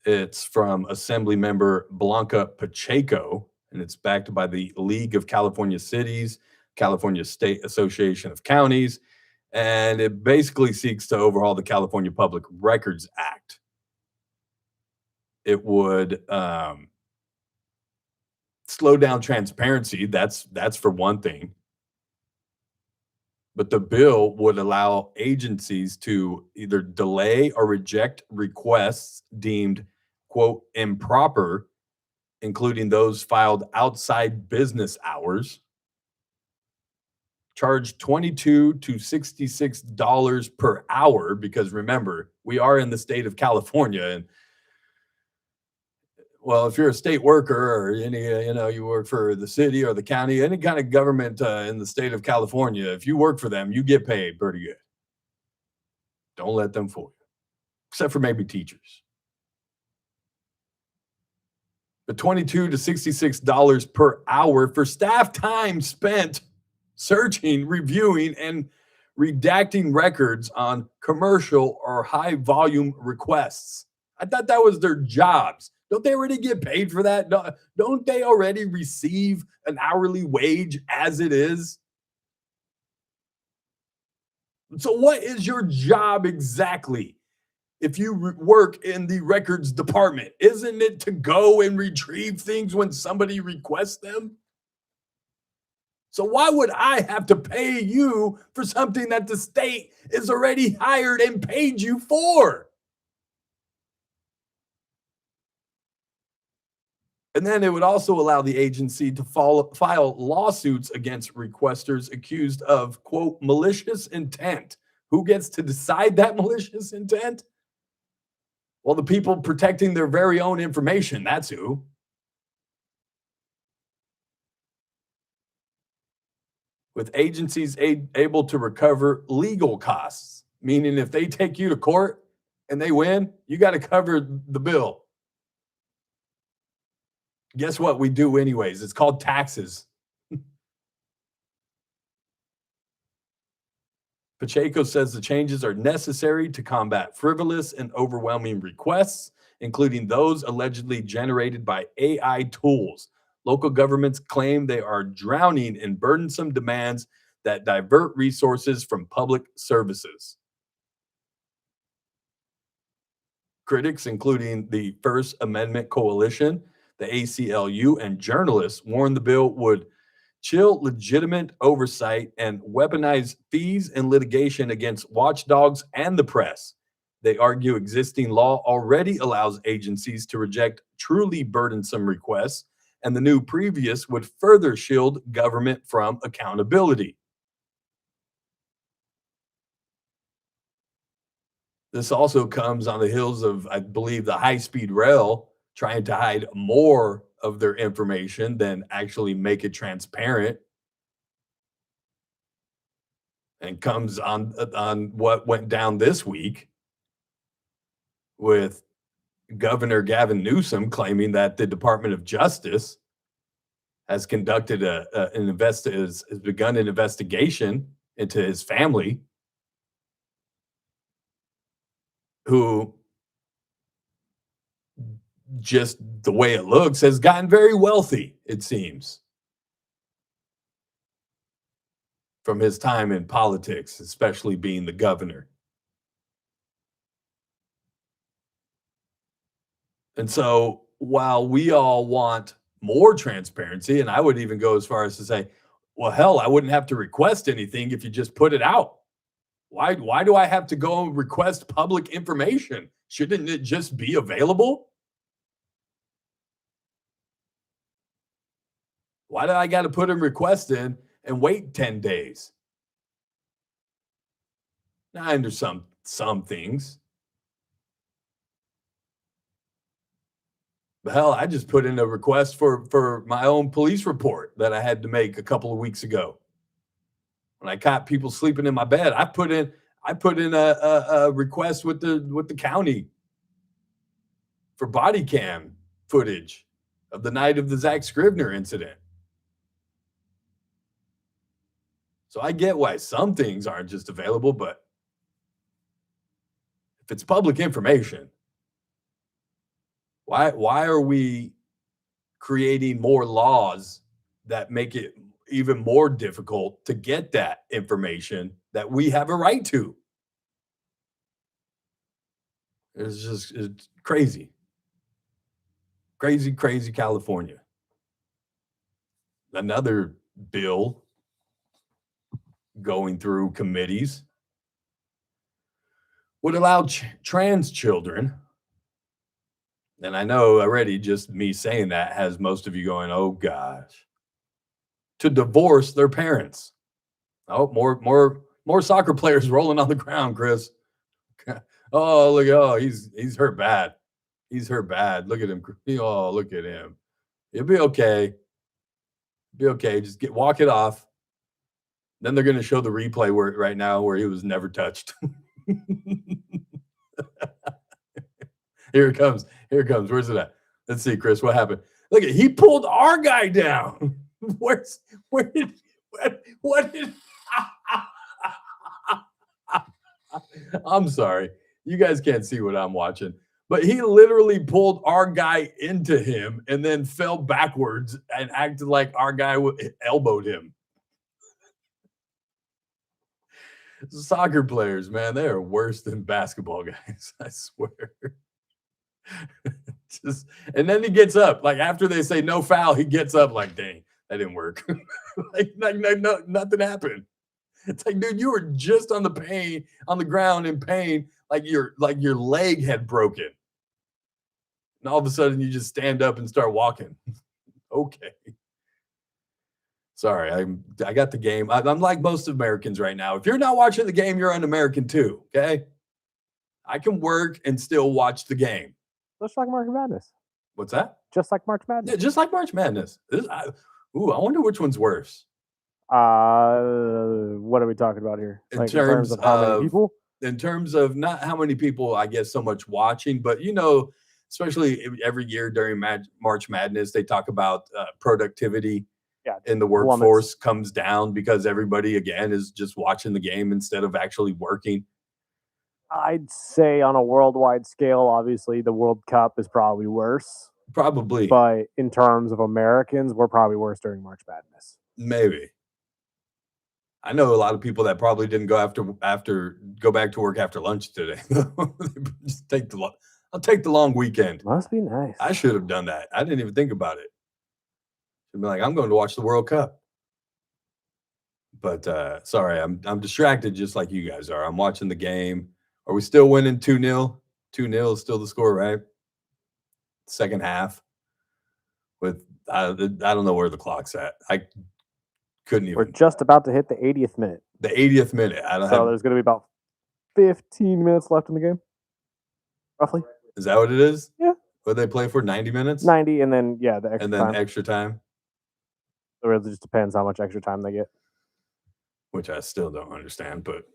S5: It's from Assembly Member Blanca Pacheco, and it's backed by the League of California Cities, California State Association of Counties, and it basically seeks to overhaul the California Public Records Act. It would slow down transparency. That's for one thing. But the bill would allow agencies to either delay or reject requests deemed, quote, improper, including those filed outside business hours, charge $22 to $66 per hour, because remember, we are in the state of California, and well, if you're a state worker or you work for the city or the county, any kind of government in the state of California, if you work for them, you get paid pretty good. Don't let them fool you, except for maybe teachers. But $22 to $66 per hour for staff time spent searching, reviewing, and redacting records on commercial or high volume requests. I thought that was their jobs, Don't they already get paid for that? Don't they already receive an hourly wage as it is? So what is your job exactly? If you work in the records department, isn't it to go and retrieve things when somebody requests them? So why would I have to pay you for something that the state is already hired and paid you for? And then it would also allow the agency to file lawsuits against requesters accused of, quote, malicious intent. Who gets to decide that malicious intent? Well, the people protecting their very own information, that's who. With agencies able to recover legal costs, meaning if they take you to court and they win, you got to cover the bill. Guess what we do anyways? It's called taxes. Pacheco says the changes are necessary to combat frivolous and overwhelming requests, including those allegedly generated by AI tools. Local governments claim they are drowning in burdensome demands that divert resources from public services. Critics, including the First Amendment Coalition, the ACLU, and journalists, warned the bill would chill legitimate oversight and weaponize fees and litigation against watchdogs and the press. They argue existing law already allows agencies to reject truly burdensome requests, and the new previous would further shield government from accountability. This also comes on the heels of, I believe, the high-speed rail trying to hide more of their information than actually make it transparent, and comes on what went down this week with Governor Gavin Newsom claiming that the Department of Justice has conducted has begun an investigation into his family, who, just the way it looks, has gotten very wealthy, it seems, from his time in politics, especially being the governor. And so while we all want more transparency, and I would even go as far as to say, well, hell, I wouldn't have to request anything if you just put it out. Why do I have to go and request public information? Shouldn't it just be available? Why do I got to put a request in and wait 10 days? Now, I understand some things. But hell, I just put in a request for my own police report that I had to make a couple of weeks ago. When I caught people sleeping in my bed, I put in a request with the county for body cam footage of the night of the Zach Scrivener incident. So I get why some things aren't just available, but if it's public information, why are we creating more laws that make it even more difficult to get that information that we have a right to? It's crazy. Crazy California. Another bill going through committees would allow trans children, and I know already just me saying that has most of you going, oh gosh, to divorce their parents. Oh, more soccer players rolling on the ground, Chris. Oh, look, he's hurt bad. He's hurt bad. Look at him. Oh, look at him. It'll be okay. Be okay. Just walk it off. Then they're going to show the replay right now where he was never touched. Here it comes. Where's it at? Let's see, Chris. What happened? Look at, he pulled our guy down. What did I'm sorry. You guys can't see what I'm watching. But he literally pulled our guy into him and then fell backwards and acted like our guy elbowed him. Soccer players, man, they are worse than basketball guys. I swear. And then he gets up. Like after they say no foul, he gets up like, dang, that didn't work. No, nothing happened. It's like, dude, you were just on the ground in pain, like your leg had broken. And all of a sudden you just stand up and start walking. Okay. Sorry, I got the game. I'm like most Americans right now. If you're not watching the game, you're un-American too, okay? I can work and still watch the game.
S6: Just like March Madness.
S5: What's that?
S6: Just like March Madness.
S5: Yeah, just like March Madness. I wonder which one's worse.
S6: What are we talking about here?
S5: In terms of
S6: how many people?
S5: In terms of not how many people, I guess, so much watching, but especially every year during March Madness, they talk about productivity in the workforce comes down because everybody, again, is just watching the game instead of actually working.
S6: I'd say on a worldwide scale, obviously, the World Cup is probably worse.
S5: Probably.
S6: But in terms of Americans, we're probably worse during March Madness.
S5: Maybe. I know a lot of people that probably didn't go go back to work after lunch today. Just I'll take the long weekend.
S6: Must be nice.
S5: I should have done that. I didn't even think about it. I'd be like, I'm going to watch the World Cup. But sorry, I'm distracted just like you guys are. I'm watching the game. Are we still winning 2-0? 2-0 is still the score, right? Second half. With I don't know where the clock's at. I couldn't even.
S6: We're just about to hit the 80th minute.
S5: The 80th minute.
S6: There's going to be about 15 minutes left in the game, roughly.
S5: Is that what it is?
S6: Yeah.
S5: What they play for? 90 minutes?
S6: 90, and then the extra time.
S5: And then extra time.
S6: It really just depends how much extra time they get.
S5: Which I still don't understand, but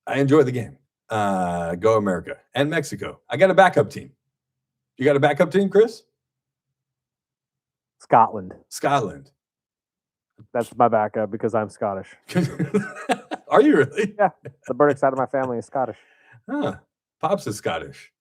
S5: I enjoy the game. Go America and Mexico. I got a backup team. You got a backup team, Chris?
S6: Scotland.
S5: That's
S6: my backup because I'm Scottish.
S5: Are you really?
S6: Yeah. The Burdick side of my family is Scottish.
S5: Huh. Pops is Scottish.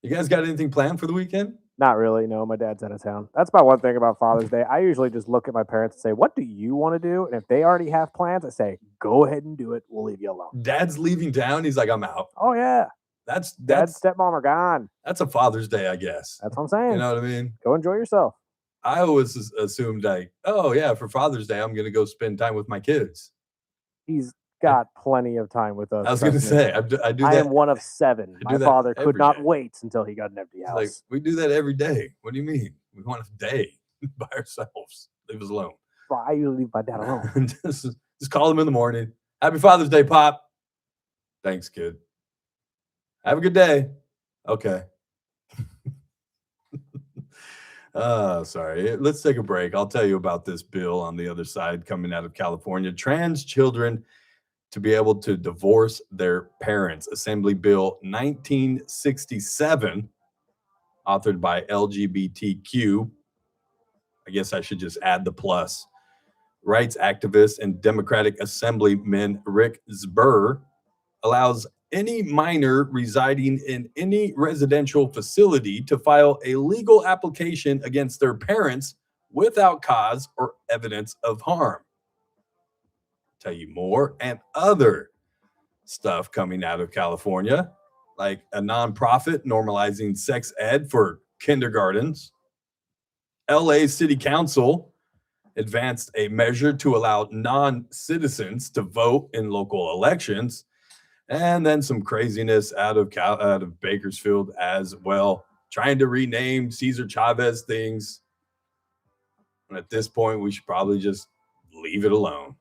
S5: You guys got anything planned for the weekend?
S6: Not really. No, my dad's out of town. That's my one thing about Father's Day. I usually just look at my parents and say, what do you want to do? And if they already have plans, I say, go ahead and do it. We'll leave you alone.
S5: Dad's leaving town. He's like, I'm out.
S6: Oh, yeah.
S5: That's
S6: Dad, stepmom are gone.
S5: That's a Father's Day, I guess.
S6: That's what I'm saying.
S5: You know what I mean?
S6: Go enjoy yourself.
S5: I always assumed like, oh, yeah, for Father's Day, I'm going to go spend time with my kids.
S6: He's got plenty of time with us.
S5: I was going to say, I do that.
S6: I am one of 7. My father could not wait until he got an empty house.
S5: Like, we do that every day. What do you mean? We want a day by ourselves. Leave us alone.
S6: Well, I usually leave my dad alone.
S5: just call him in the morning. Happy Father's Day, Pop. Thanks, kid. Have a good day. Okay. Sorry. Let's take a break. I'll tell you about this bill on the other side coming out of California. Trans children to be able to divorce their parents. Assembly Bill 1967, authored by LGBTQ. I guess I should just add the plus. Rights activist and Democratic Assemblyman Rick Zburr allows any minor residing in any residential facility to file a legal application against their parents without cause or evidence of harm. Tell you more, and other stuff coming out of California, like a nonprofit normalizing sex ed for kindergartens. LA City Council advanced a measure to allow non-citizens to vote in local elections. And then some craziness out of Bakersfield as well, trying to rename Cesar Chavez things. And at this point, we should probably just leave it alone.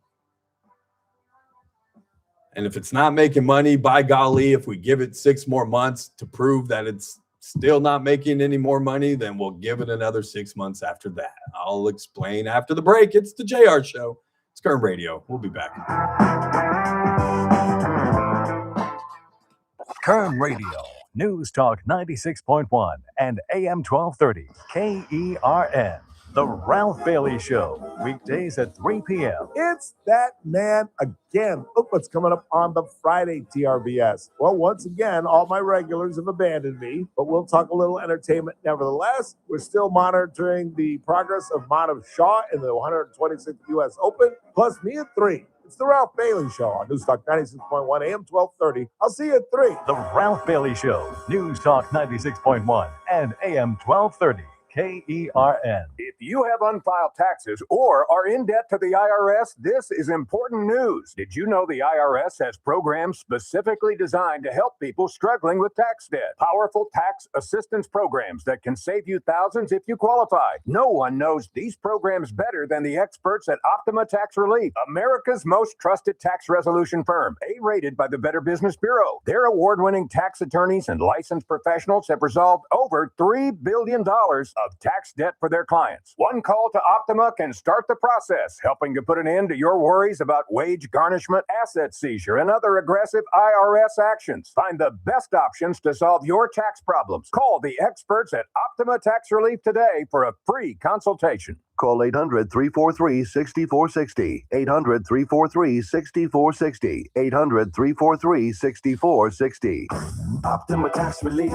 S5: And if it's not making money, by golly, if we give it 6 more months to prove that it's still not making any more money, then we'll give it another 6 months after that. I'll explain after the break. It's the JR Show. It's Kern Radio. We'll be back.
S4: Kern Radio, News Talk 96.1 and AM 1230, KERN, The Ralph Bailey Show, weekdays at 3 p.m.
S9: It's that man again. Look what's coming up on the Friday TRBS. Well, once again, all my regulars have abandoned me, but we'll talk a little entertainment nevertheless. We're still monitoring the progress of Manav Shah in the 126th U.S. Open, plus me at 3. It's the Ralph Bailey Show on News Talk 96.1 AM 1230. I'll see you at 3.
S4: The Ralph Bailey Show, News Talk 96.1 and AM 1230. KERN.
S11: If you have unfiled taxes or are in debt to the IRS, this is important news. Did you know the IRS has programs specifically designed to help people struggling with tax debt? Powerful tax assistance programs that can save you thousands if you qualify. No one knows these programs better than the experts at Optima Tax Relief, America's most trusted tax resolution firm, A-rated by the Better Business Bureau. Their award-winning tax attorneys and licensed professionals have resolved over $3 billion of tax debt for their clients. One call to Optima can start the process, helping to put an end to your worries about wage garnishment, asset seizure, and other aggressive IRS actions. Find the best options to solve your tax problems. Call the experts at Optima Tax Relief today for a free consultation.
S12: Call 800-343-6460. 800-343-6460. 800-343-6460.
S11: Optima Tax Relief.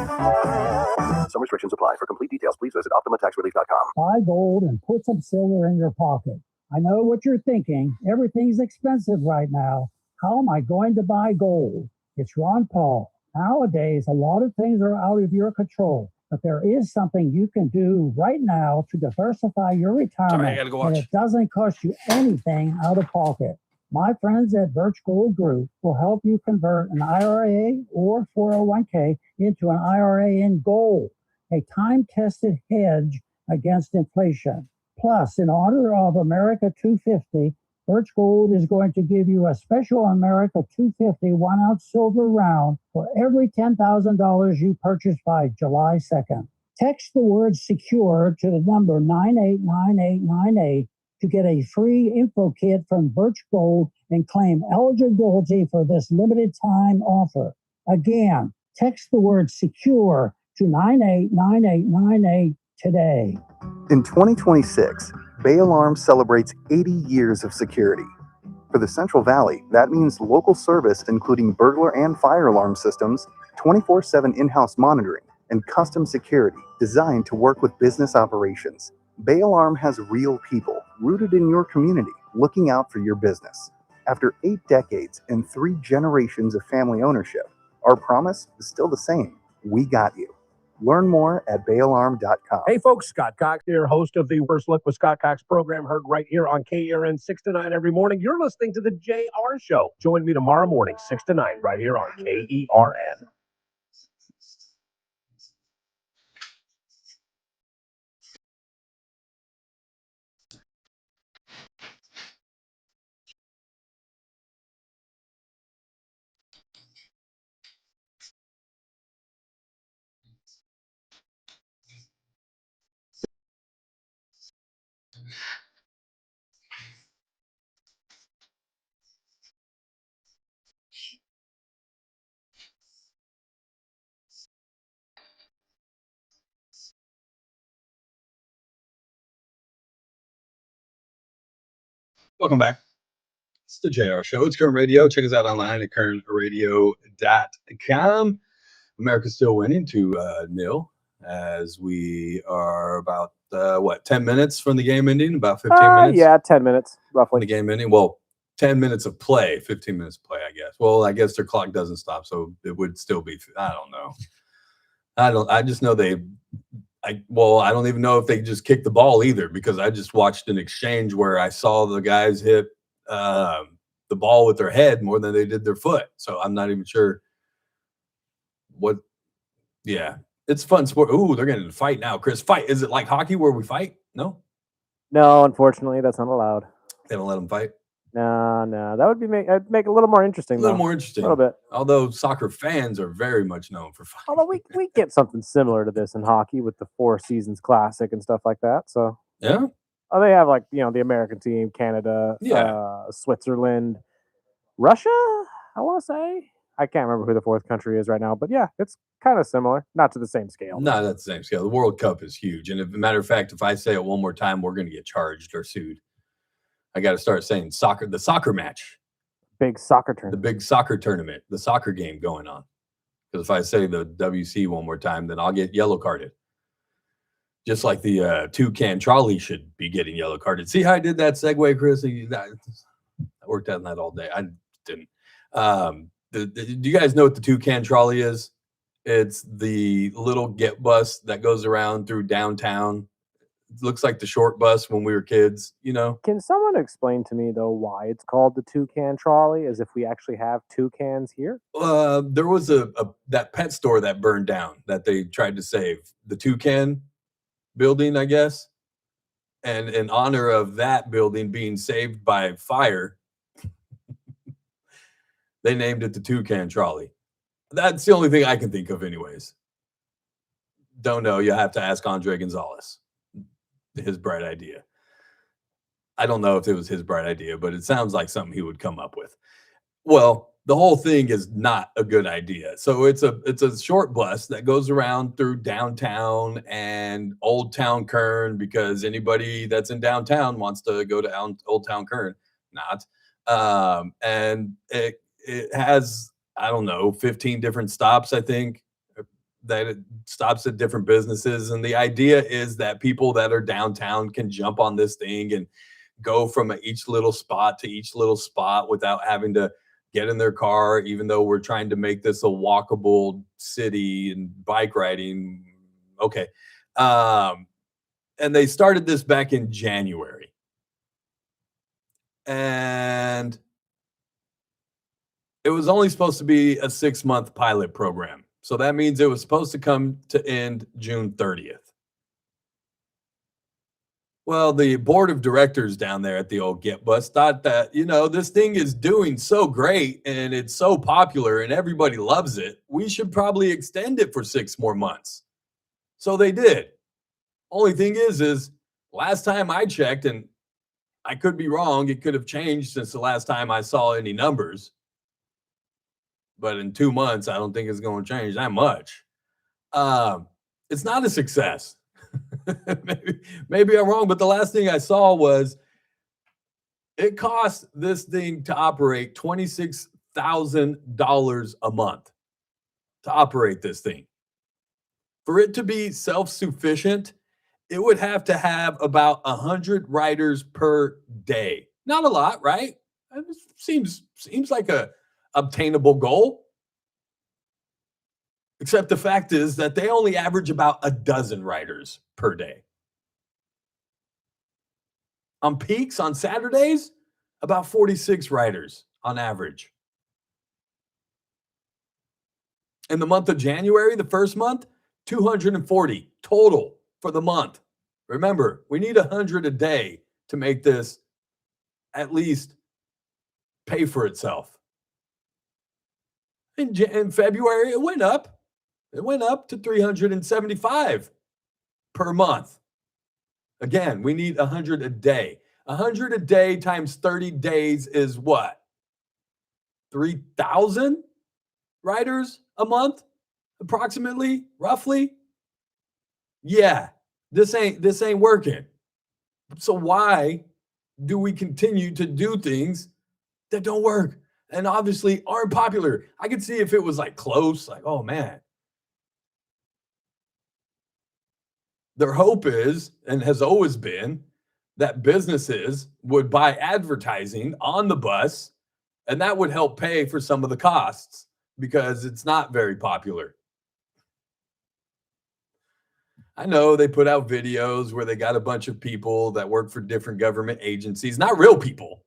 S12: Some restrictions apply. For complete details, please visit OptimaTaxRelief.com.
S13: Buy gold and put some silver in your pocket. I know what you're thinking. Everything's expensive right now. How am I going to buy gold? It's Ron Paul. Nowadays, a lot of things are out of your control. But there is something you can do right now to diversify your retirement.
S14: Sorry, I gotta go watch.
S13: And it doesn't cost you anything out of pocket. My friends at Birch Gold Group will help you convert an IRA or 401k into an IRA in gold, a time-tested hedge against inflation. Plus, in honor of America 250, Birch Gold is going to give you a special America 250 1-ounce silver round for every $10,000 you purchase by July 2nd. Text the word SECURE to the number 989898 to get a free info kit from Birch Gold and claim eligibility for this limited time offer. Again, text the word SECURE to 989898 today.
S15: In 2026, Bay Alarm celebrates 80 years of security. For the Central Valley, that means local service including burglar and fire alarm systems, 24/7 in-house monitoring, and custom security designed to work with business operations. Bay Alarm has real people rooted in your community looking out for your business. After 8 decades and 3 generations of family ownership, our promise is still the same. We got you. Learn more at bayalarm.com.
S16: Hey folks, Scott Cox here, host of the First Look with Scott Cox program, heard right here on KERN 6 to 9 every morning. You're listening to the JR Show. Join me tomorrow morning, 6 to 9, right here on KERN.
S5: Welcome back. It's the JR Show. It's Current Radio. Check us out online at currentradio.com. America's still winning 2-0 as we are about, 10 minutes from the game ending? About 15 minutes?
S6: Yeah, 10 minutes, roughly.
S5: From the game ending? Well, 10 minutes of play, 15 minutes of play, I guess. Well, I guess their clock doesn't stop, so it would still be, I don't know. I just know I don't even know if they just kicked the ball either, because I just watched an exchange where I saw the guys hit the ball with their head more than they did their foot. So I'm not even sure what. Yeah, it's fun sport. Ooh, they're getting to fight now, Chris. Fight. Is it like hockey where we fight? No,
S6: unfortunately, that's not allowed.
S5: They don't let them fight.
S6: No, that would make it a little more interesting.
S5: A little more interesting,
S6: a little bit.
S5: Although soccer fans are very much known for fighting.
S6: Although we get something similar to this in hockey with the 4 Seasons Classic and stuff like that. So
S5: yeah,
S6: they have the American team, Canada, Switzerland, Russia. I want to say I can't remember who the fourth country is right now, but yeah, it's kind of similar, not to the same scale.
S5: Not at the same scale. The World Cup is huge. And as a matter of fact, if I say it one more time, we're going to get charged or sued. I got to start saying the soccer match.
S6: Big soccer tournament.
S5: The big soccer tournament, the soccer game going on. Because if I say the WC one more time, then I'll get yellow carded. Just like the toucan trolley should be getting yellow carded. See how I did that segue, Chris? I worked on that all day. I didn't. Do you guys know what the toucan trolley is? It's the little get bus that goes around through downtown. It looks like the short bus when we were kids, you know?
S6: Can someone explain to me, though, why it's called the toucan trolley, as if we actually have toucans here?
S5: There was that pet store that burned down that they tried to save. The Toucan building, I guess. And in honor of that building being saved by fire, they named it the Toucan Trolley. That's the only thing I can think of anyways. Don't know. You have to ask Andre Gonzalez. His bright idea. I don't know if it was his bright idea, but it sounds like something he would come up with. Well, the whole thing is not a good idea. So it's a short bus that goes around through downtown and Old Town Kern, because anybody that's in downtown wants to go to Old Town Kern. Not. And it has, I don't know, 15 different stops, I think, that it stops at different businesses. And the idea is that people that are downtown can jump on this thing and go from each little spot to each little spot without having to get in their car, even though we're trying to make this a walkable city and bike riding. Okay. And they started this back in January. And it was only supposed to be a 6-month pilot program. So that means it was supposed to come to end June 30th. Well, the board of directors down there at the old Get Bus thought that, this thing is doing so great and it's so popular and everybody loves it. We should probably extend it for 6 more months. So they did. Only thing is last time I checked, and I could be wrong, it could have changed since the last time I saw any numbers. But in 2 months, I don't think it's going to change that much. It's not a success. maybe I'm wrong, but the last thing I saw was it cost this thing to operate $26,000 a month to operate this thing. For it to be self-sufficient, it would have to have about 100 riders per day. Not a lot, right? It seems like a obtainable goal. Except the fact is that they only average about a dozen riders per day. On peaks, on Saturdays, about 46 riders on average. In the month of January, the first month, 240 total for the month. Remember, we need 100 a day to make this at least pay for itself. In February, it went up. It went up to 375 per month. Again, we need 100 a day. 100 a day times 30 days is what? 3,000 riders a month, approximately, roughly. Yeah, this ain't working. So why do we continue to do things that don't work and obviously aren't popular? I could see if it was like close, like, oh man. Their hope is, and has always been, that businesses would buy advertising on the bus, and that would help pay for some of the costs because it's not very popular. I know they put out videos where they got a bunch of people that work for different government agencies, not real people.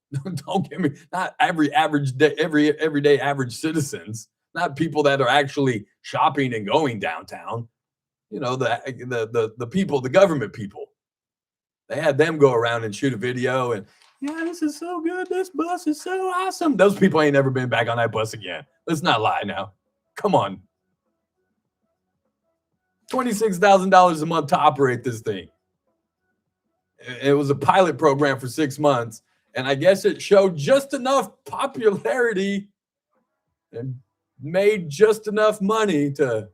S5: Don't get me, not everyday average citizens, not people that are actually shopping and going downtown. The people, the government people. They had them go around and shoot a video and, yeah, this is so good. This bus is so awesome. Those people ain't never been back on that bus again. Let's not lie now. Come on. $26,000 a month to operate this thing. It was a pilot program for 6 months, and I guess it showed just enough popularity. And made just enough money to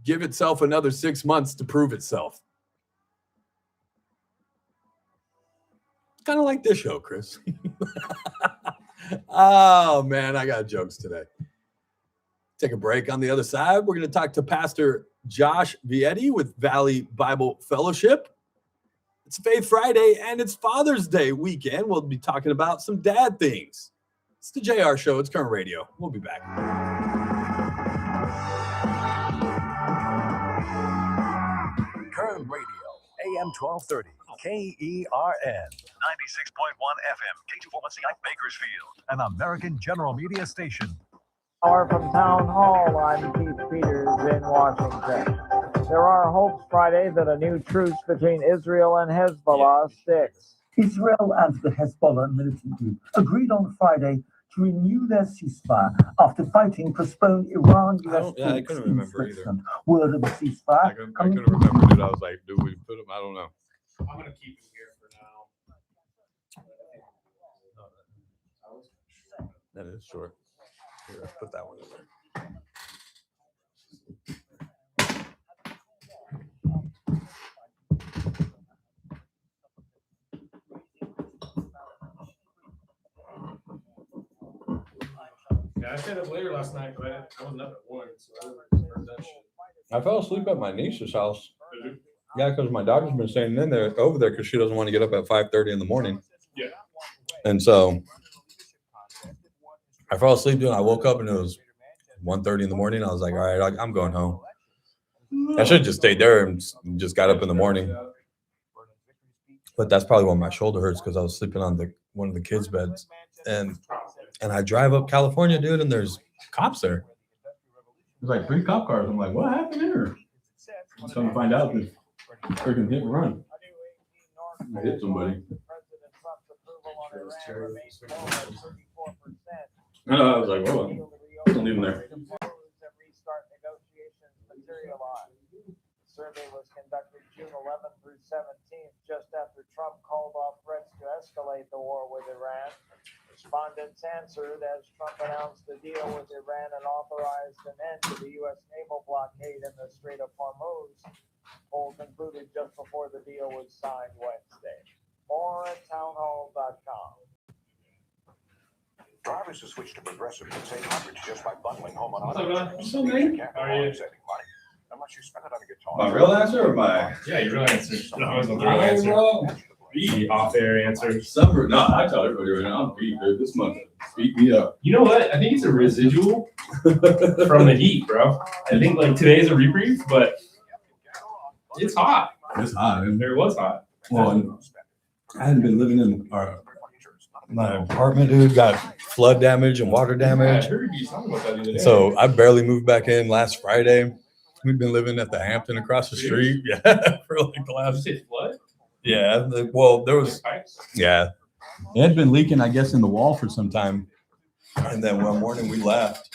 S5: give itself another 6 months to prove itself. It's kind of like this show, Chris. Oh, man, I got jokes today. Take a break. On the other side, we're going to talk to Pastor Josh Viette with Valley Bible Fellowship. It's Faith Friday, and it's Father's Day weekend. We'll be talking about some dad things. It's the JR Show. It's Current Radio. We'll be back.
S4: Current Radio, AM 1230, KERN, 96.1 FM, K241CI Bakersfield, an American General Media station.
S14: Hour from Town Hall, I'm Keith Peters in Washington. There are hopes Friday that a new truce between Israel and Hezbollah sticks.
S13: Israel and the Hezbollah militant group agreed on Friday to renew their ceasefire after fighting postponed Iran-US
S5: I
S13: talks
S5: couldn't
S13: in
S5: remember either.
S13: Switzerland. Word of the ceasefire.
S5: I couldn't remember, dude. I was like, do we put him? I don't know.
S8: I'm going to keep him here for now.
S5: That is short. Here, let's put that one in there.
S8: Yeah, I stayed up later last night, but I wasn't up at 1, so I heard that shit.
S5: I fell asleep at my niece's house. Yeah, because my daughter's been staying over there because she doesn't want to get up at 5:30 in the morning.
S8: Yeah.
S5: And so I fell asleep, dude. I woke up and it was 1:30 in the morning. I was like, all right, I'm going home. I should have just stayed there and just got up in the morning. But that's probably why my shoulder hurts, because I was sleeping on one of the kids' beds. And I drive up California, dude, and there's cops there. There's like 3 cop cars. I'm like, what happened here? I'm trying to find out this freaking hit and run. I hit somebody. I was like, whoa, don't leave him there.
S14: Survey was conducted June 11th through 17th, just after Trump called off threats to escalate the war with Iran. Respondents answered as Trump announced the deal with Iran and authorized an end to the U.S. naval blockade in the Strait of Hormuz. Poll concluded just before the deal was signed Wednesday. More at townhall.com.
S12: Drivers who switch to Progressive can save hundreds just by bundling home on
S8: What's
S12: auto.
S8: up, man? What's up, man? How are you?
S12: Saving money. Unless you spend it on a guitar.
S5: My real answer or my?
S8: Yeah, your real answer. No, I was the real answer. The off-air answer.
S5: No, I tell everybody right now, I'm beat, dude. This month, beat me up.
S8: You know what? I think it's a residual from the heat, bro. I think like today's a reprieve, but it's hot.
S5: It's hot.
S8: It was hot.
S5: Well, I hadn't been living in my apartment, dude. Got flood damage and water damage.
S8: I heard you talking about that the other day.
S5: So I barely moved back in last Friday. We've been living at the Hampton across the street. Yeah, for like the last.
S8: Did you say flood?
S5: Yeah. Well, there was. Yeah, it had been leaking, I guess, in the wall for some time, and then one morning we left.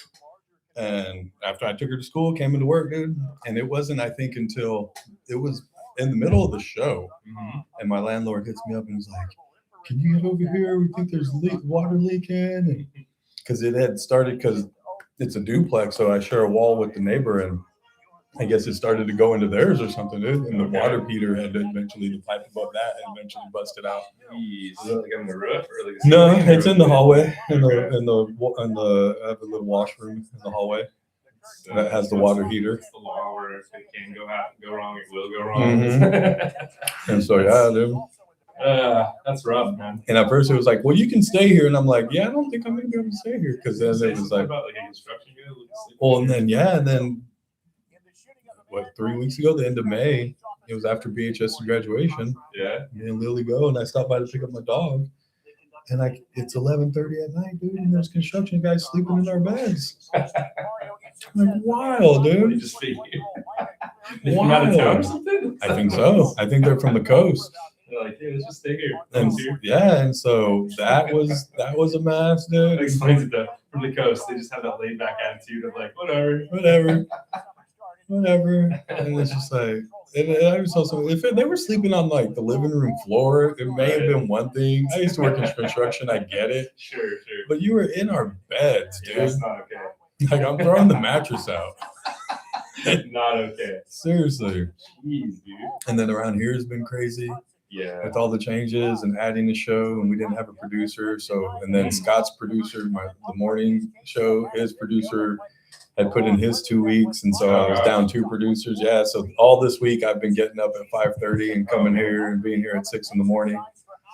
S5: And after I took her to school, came into work, dude, and it wasn't, I think, until it was in the middle of the show, and my landlord hits me up and was like, "Can you get over here? We think there's water leaking," because it had started because it's a duplex, so I share a wall with the neighbor, and I guess it started to go into theirs or something, dude. And the water heater had eventually, the pipe above that had eventually busted out.
S8: Is it like on the roof or like?
S5: No, it's in the hallway. In the I have a little washroom in the hallway that has the water heater.
S8: It's the law where if it can go wrong, it will go wrong.
S5: And so yeah, dude.
S8: That's rough, man.
S5: And at first it was like, well, you can stay here, and I'm like, yeah, I don't think I'm gonna be able to stay here, because then it was like,
S8: about like a construction unit.
S5: well, and then what, 3 weeks ago, the end of May, it was after BHS graduation.
S8: Yeah.
S5: Me and Lily go, and I stopped by to pick up my dog, and it's 11:30 at night, dude, and there's construction guys sleeping in our beds. Like, wild, dude.
S8: They just figure. They from out of town or something?
S5: I think so. I think they're from the coast.
S8: They're like, hey, let's just stay here.
S5: And yeah, and so that was a mess, dude.
S8: That explains it though. From the coast, they just have that laid back attitude of like, whatever.
S5: And it's just like, And I was also, if they were sleeping on like the living room floor, it may have been one thing. I used to work in construction. I get it.
S17: Sure.
S5: But you were in our beds, dude.
S17: Yeah, that's not okay.
S5: Like, I'm throwing the mattress out.
S17: Not okay.
S5: Seriously.
S17: Jeez, dude.
S5: And then around here has been crazy.
S17: Yeah.
S5: With all the changes and adding the show, and we didn't have a producer. So, and then Scott's producer, the morning show, his producer had put in his 2 weeks, and so I was down 2 producers. Yeah, so all this week I've been getting up at 5:30 and coming here and being here at 6 in the morning.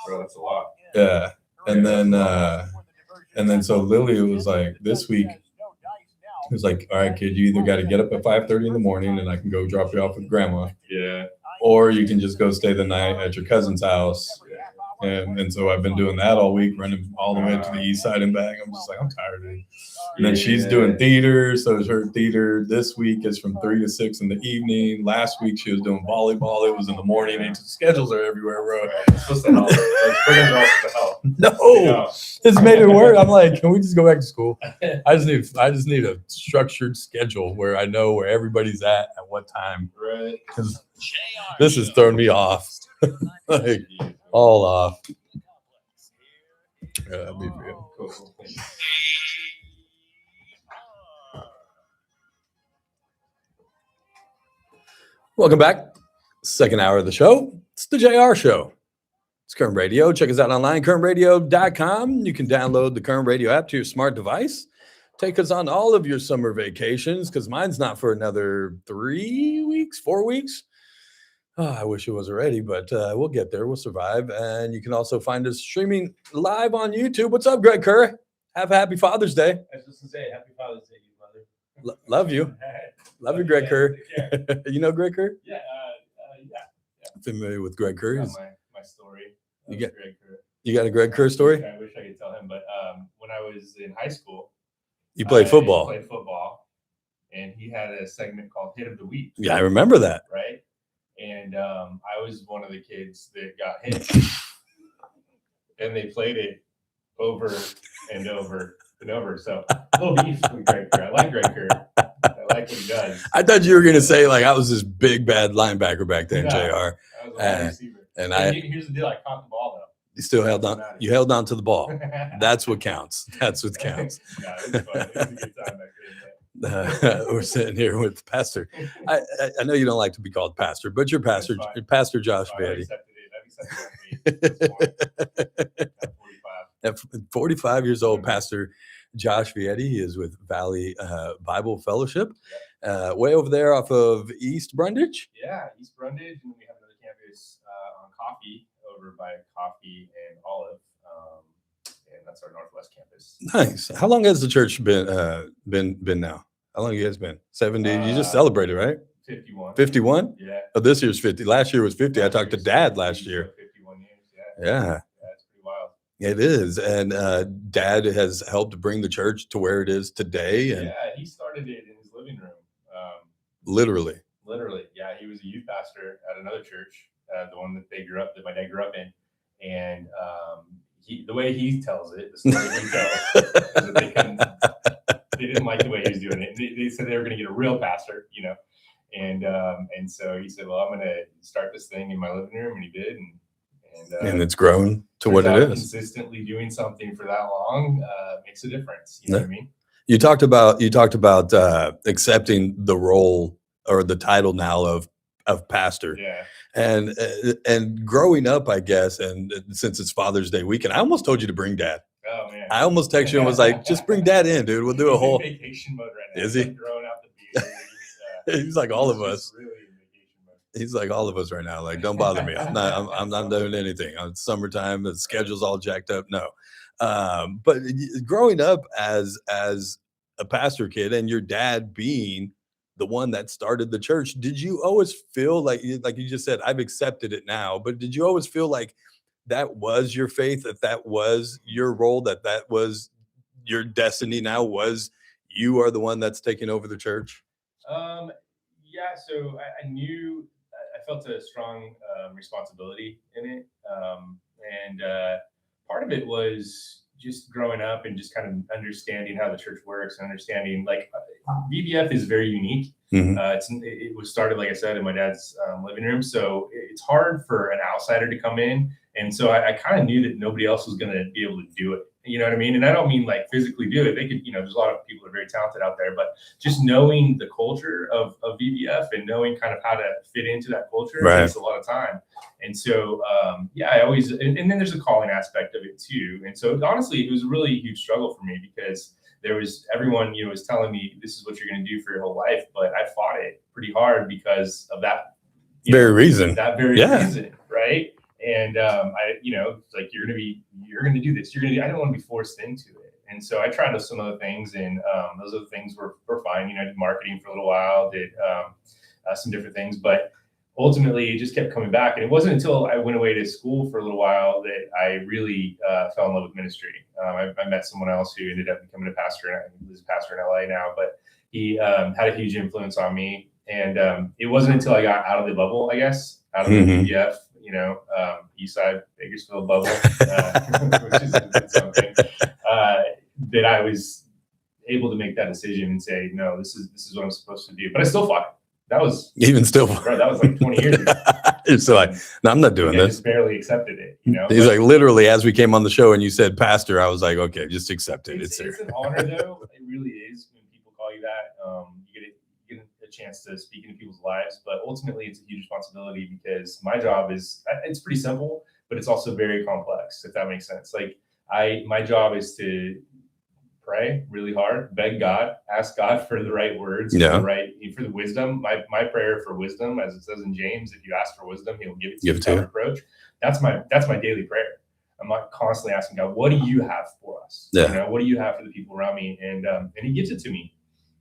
S17: Bro, that's a lot.
S5: Yeah, and then so Lily was like, this week, it was like, all right, kid, you either got to get up at 5:30 in the morning, and I can go drop you off with grandma.
S17: Yeah.
S5: Or you can just go stay the night at your cousin's house. And so I've been doing that all week, running all the way to the east side and back. I'm just like, I'm tired of it. And then she's doing theater. So her theater this week is from 3 to 6 in the evening. Last week she was doing volleyball. It was in the morning. And schedules are everywhere, bro. No, it's made it work. I'm like, can we just go back to school? I just need a structured schedule where I know where everybody's at what time.
S17: Right.
S5: Because this has thrown me off. Like, all off. Yeah, that'd be real. Cool. Welcome back. Second hour of the show. It's the JR Show. It's Current Radio. Check us out online, currentradio.com. You can download the Current Radio app to your smart device. Take us on all of your summer vacations, because mine's not for another 3 weeks, 4 weeks. Oh, I wish it was already, but we'll get there. We'll survive. And you can also find us streaming live on YouTube. What's up, Greg Kerr? Have a happy Father's Day.
S17: I was just going to say, happy Father's Day, you mother.
S5: Love you. Love you, Greg Kerr. You know Greg Kerr?
S17: Yeah.
S5: Familiar with Greg Kerr?
S17: My story.
S5: You got
S17: Greg Kerr.
S5: You got a Greg Kerr story?
S17: I wish I could tell him, but when I was in high school,
S5: you played football.
S17: I played football, and he had a segment called Hit of the Week.
S5: Yeah, I remember that.
S17: Right? And I was one of the kids that got hit. And they played it over and over and over. So a little beef with Greg Kerr. I like Greg Kerr. I like what he does.
S5: I thought you were going to say, like, I was this big, bad linebacker back then, JR.
S17: I was a wide receiver.
S5: And
S17: here's the deal. I caught the ball, though.
S5: You still held on. You held on to the ball. That's what counts. That's what counts.
S17: Yeah, it was fun. It was a good time back then.
S5: We're sitting here with Pastor. I know you don't like to be called Pastor, but you're Pastor. You're Pastor Josh Viette. At 45 years old, Pastor Josh Viette. He is with Valley Bible Fellowship, way over there off of East Brundage.
S17: Yeah, East Brundage, and we have another campus on Coffee over by Coffee and Olive, and that's our Northwest campus.
S5: Nice. How long has the church been now? How long you guys been? 70. You just celebrated, right?
S17: 51.
S5: 51?
S17: Yeah.
S5: Oh, this year's 50. Last year was 50. I talked to Dad last year.
S17: 51 years.
S5: Yeah.
S17: That's pretty wild.
S5: It is. And Dad has helped bring the church to where it is today. And
S17: yeah, he started it in his living room.
S5: Literally.
S17: Yeah, he was a youth pastor at another church, the one that my dad grew up in. And the way he tells it, the story he tells, is that they didn't like the way he was doing it. They said they were going to get a real pastor, and so he said, well, I'm going to start this thing in my living room, and he did. And
S5: it's grown to what it is.
S17: Consistently doing something for that long makes a difference. You know what I mean?
S5: You talked about accepting the role or the title now of pastor.
S17: Yeah.
S5: And growing up, I guess, and since it's Father's Day weekend, I almost told you to bring Dad.
S17: Oh man.
S5: I almost texted you and was like, just bring Dad in, dude. We'll do a whole
S17: vacation mode right now.
S5: Is he?
S17: Like growing out the beard.
S5: He's like all of us.
S17: Really in vacation mode.
S5: He's like all of us right now. Like, don't bother me. I'm not doing anything. It's summertime. The schedule's all jacked up. No. But growing up as a pastor kid and your dad being the one that started the church, did you always feel like you just said, I've accepted it now, but did you always feel like that was your faith, that was your role, that was your destiny now, was you are the one that's taking over the church?
S17: Yeah, so I knew, I felt a strong responsibility in it. And part of it was just growing up and just kind of understanding how the church works and understanding like VBF is very unique. It was started, like I said, in my dad's living room. So it's hard for an outsider to come in. And so I kind of knew that nobody else was going to be able to do it. You know what I mean? And I don't mean like physically do it. They could, there's a lot of people that are very talented out there, but just knowing the culture of VBF and knowing kind of how to fit into that culture takes a lot of time. And so, I always, and then there's a calling aspect of it too. And so honestly, it was a really huge struggle for me because there was everyone, was telling me this is what you're going to do for your whole life. But I fought it pretty hard because of that
S18: very reason.
S17: That very reason. Right. And it's like you're gonna do this. I don't want to be forced into it. And so I tried some other things, and those other things were fine. I did marketing for a little while, did some different things, but ultimately it just kept coming back. And it wasn't until I went away to school for a little while that I really fell in love with ministry. I met someone else who ended up becoming a pastor. He's a pastor in LA now, but he had a huge influence on me. And it wasn't until I got out of the bubble, I guess, out of the VBF, Eastside Bakersfield bubble, which is something, that I was able to make that decision and say, no, this is what I'm supposed to do. But I still fought. That was
S18: even still,
S17: bro, that was like 20 years ago.
S18: It's like, no, I'm not doing
S17: I
S18: this.
S17: just barely accepted it.
S18: He's like, literally, as we came on the show and you said pastor, I was like, okay, just accept it.
S17: It's an honor, though. It really is when people call you that. You get a chance to speak into people's lives, but ultimately it's a huge responsibility because my job it's pretty simple, but it's also very complex, if that makes sense. Like my job is to pray really hard, beg God, ask God for the right words, for the wisdom. My prayer for wisdom, as it says in James, if you ask for wisdom, he'll give it to you without reproach. That's my daily prayer. I'm not constantly asking God, what do you have for us? What do you have for the people around me? And he gives it to me.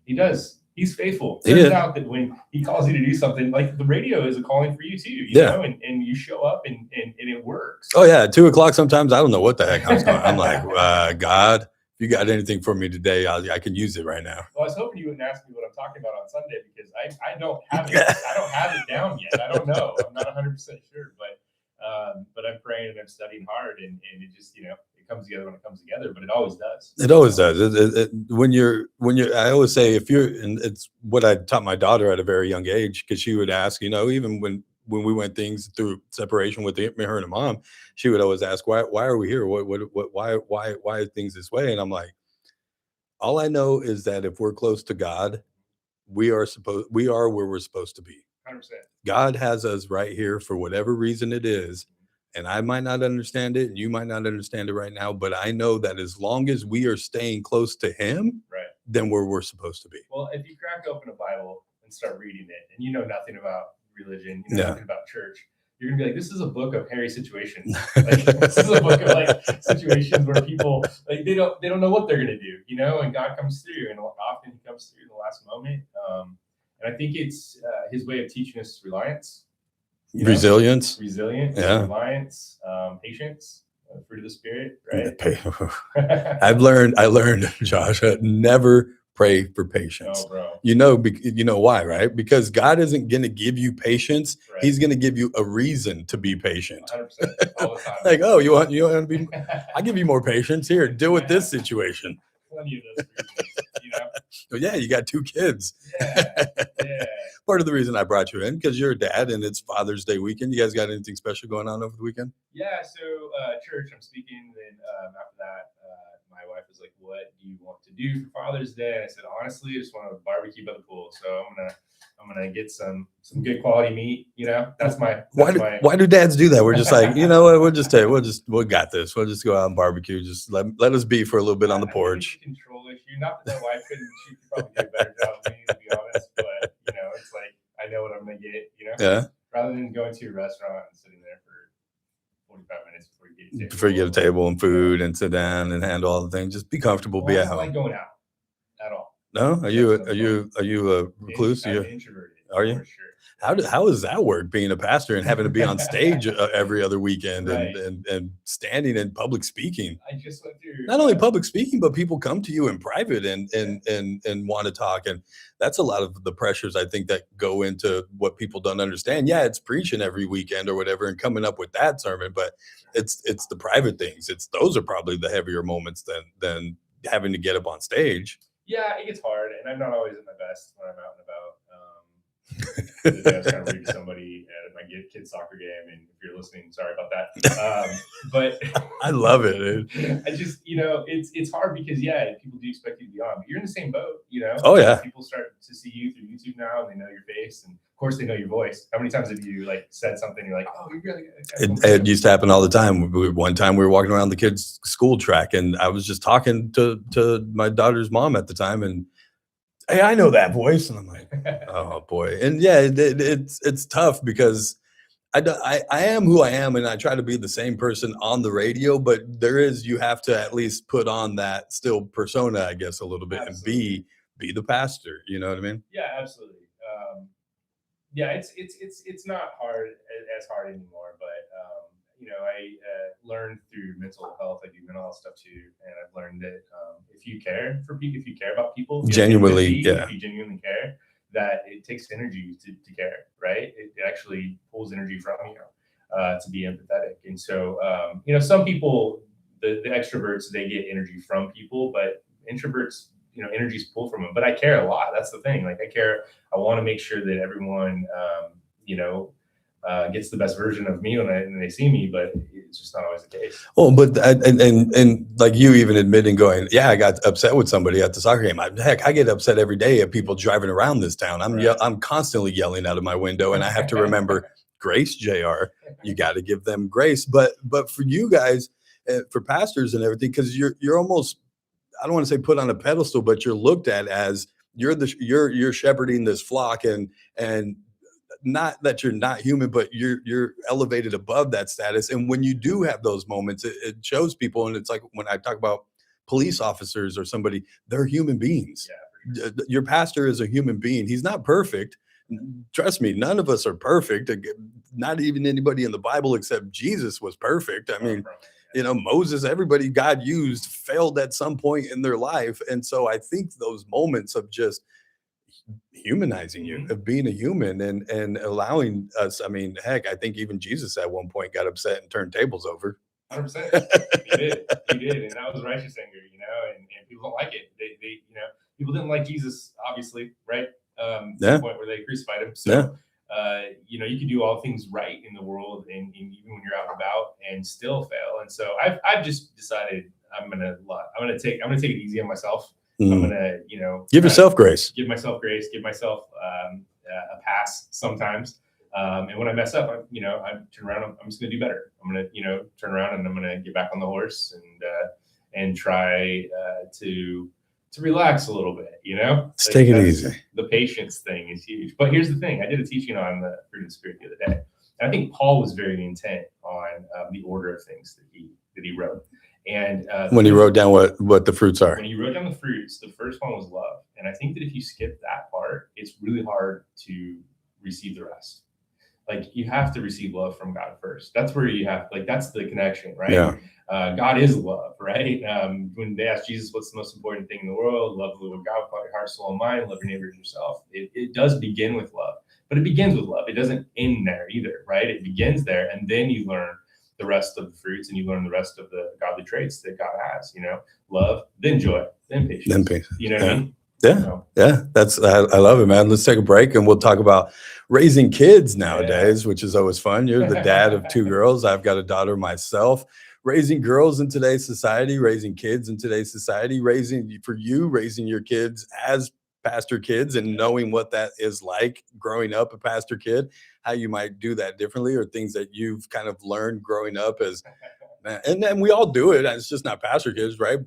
S17: He does. He's faithful. Turns out that when he calls you to do something, like the radio is a calling for you too, you know, and you show up and it works.
S18: Oh yeah. 2:00 sometimes I don't know what the heck I'm going. I'm like, God, if you got anything for me today, I can use it right now.
S17: Well, I was hoping you wouldn't ask me what I'm talking about on Sunday because I don't have it. I don't have it down yet. I don't know. I'm not 100% sure, but I'm praying and I'm studying hard and it just, it comes together when it comes together, but it always does.
S18: It always does. When you're, I always say and it's what I taught my daughter at a very young age, because she would ask, even when we went things through separation with her and her mom, she would always ask, why are we here? Why are things this way? And I'm like, all I know is that if we're close to God, we are where we're supposed to be.
S17: 100%.
S18: God has us right here for whatever reason it is. And I might not understand it, and you might not understand it right now, but I know that as long as we are staying close to him, then we're supposed to be.
S17: Well, if you crack open a Bible and start reading it, and you know nothing about religion, you know nothing about church, you're gonna be like, this is a book of hairy situations. Like, this is a book of like situations where people like they don't know what they're gonna do, and God comes through, and often He comes through in the last moment. And I think it's His way of teaching us reliance.
S18: Resilience,
S17: reliance, patience, fruit of the spirit, right?
S18: I learned, Josh, never pray for patience.
S17: Oh, bro.
S18: You know why, right? Because God isn't going to give you patience. Right. He's going to give you a reason to be patient.
S17: 100%. All the time.
S18: Like, oh, you want to be? I give you more patience. Here, deal with this situation.
S17: Plenty of those reasons,
S18: So yeah, you got 2 kids.
S17: Yeah.
S18: Part of the reason I brought you in, because you're a dad and it's Father's Day weekend. You guys got anything special going on over the weekend?
S17: Yeah, so church, I'm speaking. Then after that, my wife was like, what do you want to do for Father's Day? And I said, honestly, I just want to barbecue by the pool. So I'm gonna get some good quality meat. That's my.
S18: Why do dads do that? We're just like, you know what? We got this. We'll just go out and barbecue. Just let us be for a little bit on the porch.
S17: Control issue. Not that my wife couldn't. She could probably do a better job than me, to be honest. But it's like I know what I'm gonna get.
S18: Yeah.
S17: Rather than going to a restaurant and sitting there for 45 minutes
S18: before you get a table and food and sit down and handle all the things. Just be comfortable. Be at home.
S17: I don't like going out at all.
S18: No, are you a recluse?
S17: I'm introverted.
S18: Are you?
S17: For sure.
S18: How does that work, being a pastor and having to be on stage every other weekend
S17: Right.
S18: and standing in public speaking?
S17: I just went through
S18: Not only public speaking, but people come to you in private and want to talk, and that's a lot of the pressures I think that go into what people don't understand. Yeah, it's preaching every weekend or whatever, and coming up with that sermon, but it's the private things. Those are probably the heavier moments than having to get up on stage.
S17: Yeah, it gets hard, and I'm not always at my best when I'm out and about. The other day I was trying to read to somebody at my kid's soccer game, and if you're listening, sorry about that. But
S18: I love it, dude.
S17: I just, it's hard because people do expect you to be on, but you're in the same boat,
S18: Oh, yeah.
S17: People start to see you through YouTube now, and they know your face, and of course they know your voice. How many times have you said something, you're like, oh, you're really good?
S18: It used to happen all the time. One time we were walking around the kids' school track, and I was just talking to my daughter's mom at the time, and hey, I know that voice, and I'm like, oh boy. And yeah, it's tough because I am who I am, and I try to be the same person on the radio, but you have to at least put on that still persona, I guess, a little bit. Absolutely. And be the pastor. You know what I mean?
S17: Yeah, absolutely. It's not as hard anymore, but I learned through mental health. I do mental health stuff too, and I've learned that if you care for people, if you care about people,
S18: genuinely,
S17: if you genuinely care, that it takes energy to care, right? It actually pulls energy from you to be empathetic. And so, some people, the extroverts, they get energy from people, but introverts, energy's pulled from them. But I care a lot. That's the thing. Like I care. I want to make sure that everyone, gets the best version of me when they see me, but it's just not always the case.
S18: Oh, but and like you even admitting going, yeah, I got upset with somebody at the soccer game. I get upset every day at people driving around this town. I'm constantly yelling out of my window, and I have to remember grace, JR. You got to give them grace. But for you guys, for pastors and everything, because you're almost, I don't want to say put on a pedestal, but you're looked at as you're shepherding this flock, and not that you're not human, but you're elevated above that status. And when you do have those moments, it shows people. And it's like when I talk about police officers or somebody, they're human beings. Yeah. Your pastor is a human being. He's not perfect. Trust me, none of us are perfect. Not even anybody in the Bible except Jesus was perfect. I mean, Moses, everybody God used failed at some point in their life. And so I think those moments of just humanizing you, of being a human and allowing us. I mean, heck, I think even Jesus at one point got upset and turned tables over.
S17: 100%. He did, and that was righteous anger, and people don't like it. They people didn't like Jesus, obviously, right? To the point where they crucified him. So, you can do all things right in the world, and even when you're out and about, and still fail. And so I've just decided I'm gonna take it easy on myself. I'm gonna,
S18: give yourself grace.
S17: Give myself grace. Give myself a pass sometimes. And when I mess up, I turn around. I'm just gonna do better. I'm gonna, turn around and I'm gonna get back on the horse and try to relax a little bit.
S18: Just take it easy.
S17: The patience thing is huge. But here's the thing: I did a teaching on the fruit of the Spirit the other day. And I think Paul was very intent on the order of things that he wrote. And
S18: when he wrote down what the fruits are,
S17: when he wrote down the fruits, the first one was love. And I think that if you skip that part, it's really hard to receive the rest. Like you have to receive love from God first. That's where you have, that's the connection, right?
S18: Yeah.
S17: God is love, right? When they asked Jesus, what's the most important thing in the world? Love the Lord God with all your heart, soul, and mind. Love your neighbor as yourself. It does begin with love, but it begins with love. It doesn't end there either, right? It begins there, and then you learn the rest of the fruits, and you learn the rest of the godly traits that God has, love, then joy, then patience. What I mean?
S18: Yeah. That's, I love it, man. Let's take a break and we'll talk about raising kids nowadays, which is always fun. You're the dad of 2 girls. I've got a daughter myself. Raising girls in today's society, raising kids in today's society, raising your kids as pastor kids, and knowing what that is like growing up a pastor kid, how you might do that differently, or things that you've kind of learned growing up as, and then we all do it. It's just not pastor kids, right?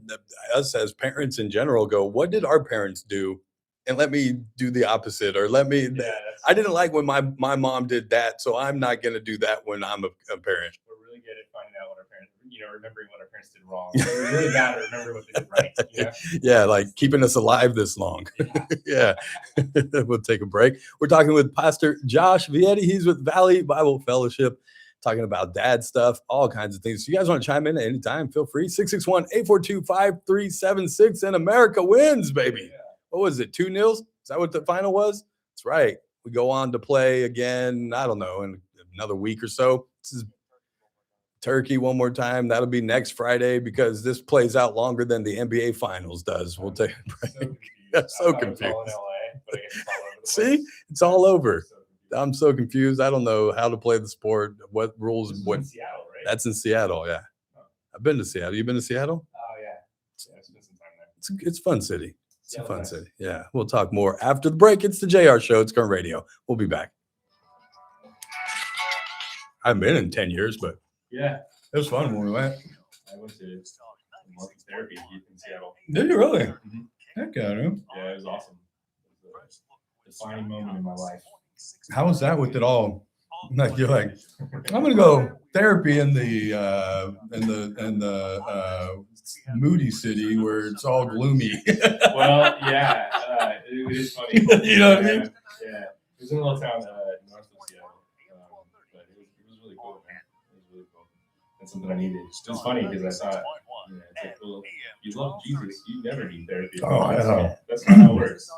S18: Us as parents in general go, what did our parents do? And let me do the opposite, or I didn't like when my mom did that, so I'm not going to do that when I'm a parent.
S17: We're really good at finding out what our parents, remembering what our parents did wrong. We're really bad at remembering what they did right. Yeah.
S18: Yeah, like keeping us alive this long. Yeah. We'll take a break. We're talking with Pastor Josh Viette. He's with Valley Bible Fellowship, talking about dad stuff, all kinds of things. If you guys want to chime in at any time, feel free. 661-842-5376, and America wins, baby. Yeah. What was it, 2-0? Is that what the final was? That's right. We go on to play again, I don't know, in another week or so. This is Turkey one more time. That'll be next Friday because this plays out longer than the NBA Finals does. We'll take a break. I'm so confused. See, it's all over. I'm so confused. I don't know how to play the sport. What rules? What?
S17: Seattle, right?
S18: That's in Seattle. Yeah, I've been to Seattle. You been to Seattle?
S17: Oh yeah, I spent some time there.
S18: It's a fun city. It's a fun city. Yeah, we'll talk more after the break. It's the JR Show. It's Current Radio. We'll be back. I haven't been in 10 years, but
S17: yeah,
S18: it was fun when we went.
S17: I went to market therapy in Seattle.
S18: Did you really? Mm-hmm. Heck yeah, dude.
S17: Yeah, it was awesome. It was a defining moment in my life.
S18: How was that with it all? Like you're like, I'm gonna go therapy in the moody city where it's all gloomy.
S17: Well, yeah, it is funny.
S18: You know what I mean?
S17: Yeah, it was in a little town north of Seattle, but it was really cool, man. It was really cool. That's something I needed. It was funny because I thought, it's like, well, you love Jesus, you never need therapy.
S18: Oh, I know.
S17: That's not how it works.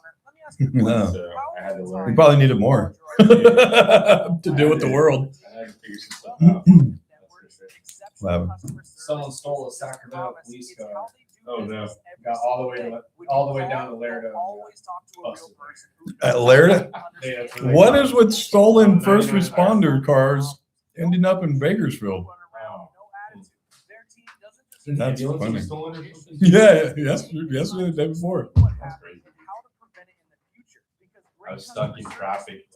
S18: No.
S17: So I had to learn.
S18: You probably needed more to deal with the world.
S17: I had to figure some stuff out.
S10: Someone stole a Sacramento police car.
S17: Oh no!
S10: Got all the way down to Laredo.
S18: At Laredo?
S17: Yeah,
S18: What is with stolen first responder cars ending up in Bakersfield? That's funny. Yeah, yesterday, the day before.
S17: That's crazy. I was stuck in traffic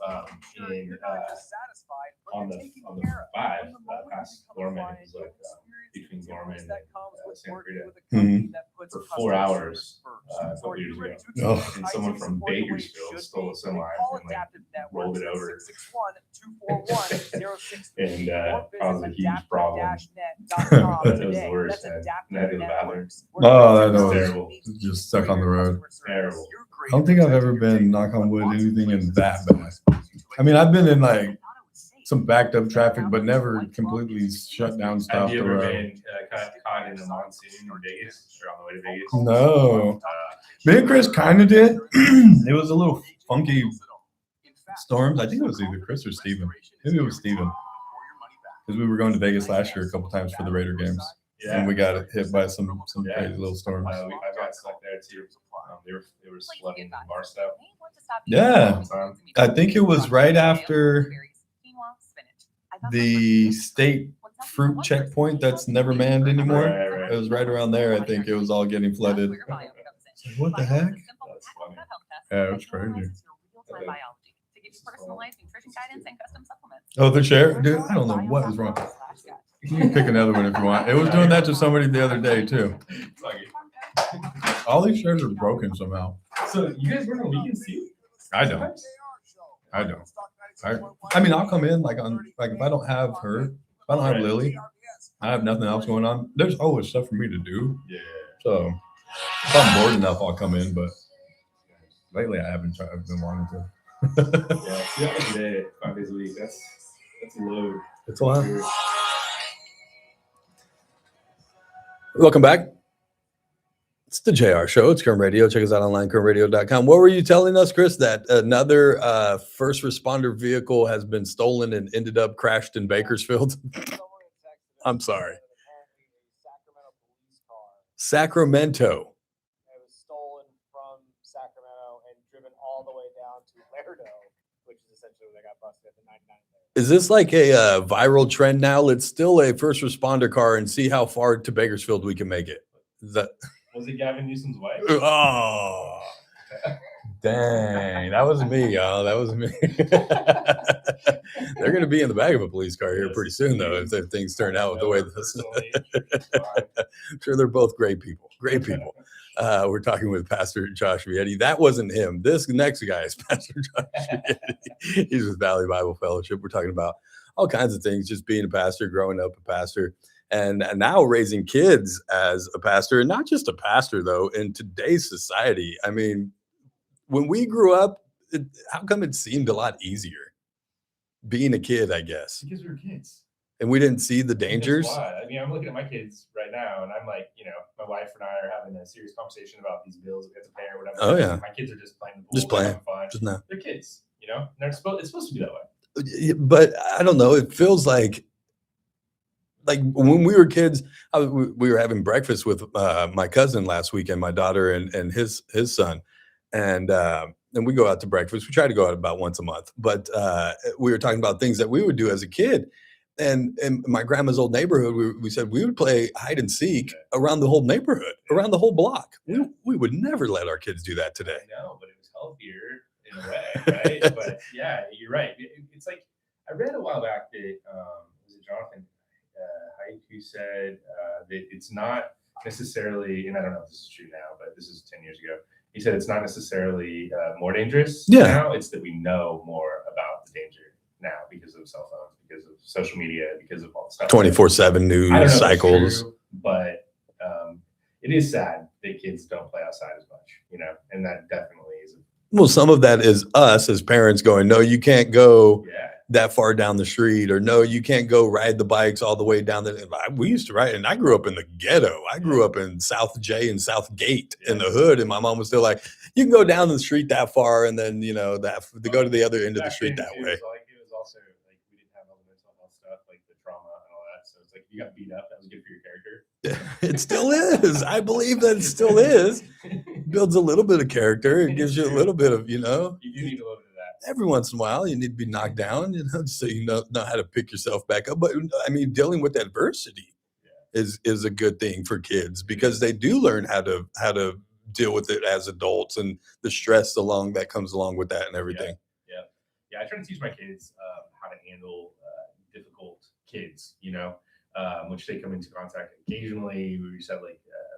S17: on the 5 past Gorman. It was like between Gorman and Santa Rita for 4 hours a couple years ago.
S18: Oh.
S17: And someone from Bakersfield stole a semi and rolled it over and caused a huge problem. That was the worst. Man. And I had to go to the bathroom.
S18: Oh, that
S17: was
S18: was
S17: terrible.
S18: just stuck on the road.
S17: Terrible.
S18: I don't think I've ever been, knock on wood, anything in that bad. I mean, I've been in like some backed up traffic, but never completely shut down,
S17: Have
S18: stopped
S17: you
S18: the
S17: ever
S18: road.
S17: been caught in a monsoon in Vegas or on the way to Vegas?
S18: No. Me and Chris kind of did. It was a little funky storms. I think it was either Chris or Steven. Maybe it was Steven. Because we were going to Vegas last year a couple times for the Raider games.
S17: Yeah.
S18: And we got hit by some crazy little storms.
S17: I got stuck there too. They were flooding the bar stuff.
S18: Yeah. I think it was right after the state fruit checkpoint that's never manned anymore.
S17: Right.
S18: It was right around there. I think it was all getting flooded. What the heck?
S17: That's funny.
S18: Yeah, it was crazy. Oh, the chair? Dude, I don't know what is wrong. You can pick another one if you want. It was doing that to somebody the other day, too. All these chairs are broken somehow.
S17: So you guys work on weekends too?
S18: I don't. I mean, I'll come in like if I don't have her, if I don't have Lily, I have nothing else going on. There's always stuff for me to do.
S17: Yeah.
S18: So if I'm bored enough, I'll come in. But lately, I've been wanting to.
S17: Yeah, see that every day, 5 days a week. That's a load.
S18: It's a lot. Welcome back. It's the JR Show. It's Current Radio. Check us out online, currentradio.com. What were you telling us, Chris? That another first responder vehicle has been stolen and ended up crashed in Bakersfield? I'm sorry. Sacramento.
S6: It was stolen from Sacramento and driven all the way down to Laredo, which is essentially where they got busted at the 99 there.
S18: Is this like a viral trend now? Let's steal a first responder car and see how far to Bakersfield we can make it. Is that...
S17: Was it Gavin Newsom's wife?
S18: Oh, dang. That wasn't me, y'all. That wasn't me. They're going to be in the back of a police car here pretty soon, though, if things turn out the way this. I'm sure they're both great people. Great people. We're talking with Pastor Josh Viette. That wasn't him. This next guy is Pastor Josh Viette. He's with Valley Bible Fellowship. We're talking about all kinds of things, just being a pastor, growing up a pastor. And now raising kids as a pastor, and not just a pastor though, in today's society. I mean, when we grew up, how come it seemed a lot easier being a kid, I guess?
S17: Because we were kids.
S18: And we didn't see the
S17: And guess
S18: dangers.
S17: what? I mean, I'm looking at my kids right now, and I'm like, my wife and I are having a serious conversation about these bills we have to pay or whatever.
S18: Oh, yeah.
S17: My kids are just playing the pool.
S18: Just
S17: they're
S18: playing.
S17: having fun.
S18: Just not.
S17: They're kids, and it's supposed to be that way.
S18: But I don't know. It feels like when we were kids, we were having breakfast with my cousin last weekend, my daughter and his son, and we go out to breakfast. We try to go out about once a month, but we were talking about things that we would do as a kid. And in my grandma's old neighborhood, we said we would play hide and seek around the whole neighborhood, around the whole block. We would never let our kids do that today.
S17: No, but it was healthier in a way, right? But yeah, you're right. It's like I read a while back that was it Jonathan Haidt who said that it's not necessarily, and I don't know if this is true now, but this is 10 years ago. He said it's not necessarily more dangerous now. It's that we know more about the danger now because of cell phones, because of social media, because of all the stuff.
S18: 24/7 news
S17: I don't know if
S18: cycles.
S17: it's true, but it is sad that kids don't play outside as much, and that definitely is.
S18: Well, some of that is us as parents going, no, you can't go that far down the street, or no, you can't go ride the bikes all the way down we used to ride, and I grew up in the ghetto. I grew up in South J and South Gate in the hood, and my mom was still like, you can go down the street that far, and then to go to the other end of the street that way.
S17: It was also like we didn't have all the mental health stuff, like the trauma and all that. So it's like you got beat up, that was good for your character.
S18: It still is. I believe that it still is. Builds a little bit of character. It gives you a little bit of,
S17: You do need a little bit of that.
S18: Every once in a while, you need to be knocked down, so you know how to pick yourself back up. But I mean, dealing with adversity is a good thing for kids, because they do learn how to deal with it as adults, and the stress that comes along with that and everything.
S17: Yeah. I try to teach my kids how to handle difficult kids, which they come into contact occasionally. We just had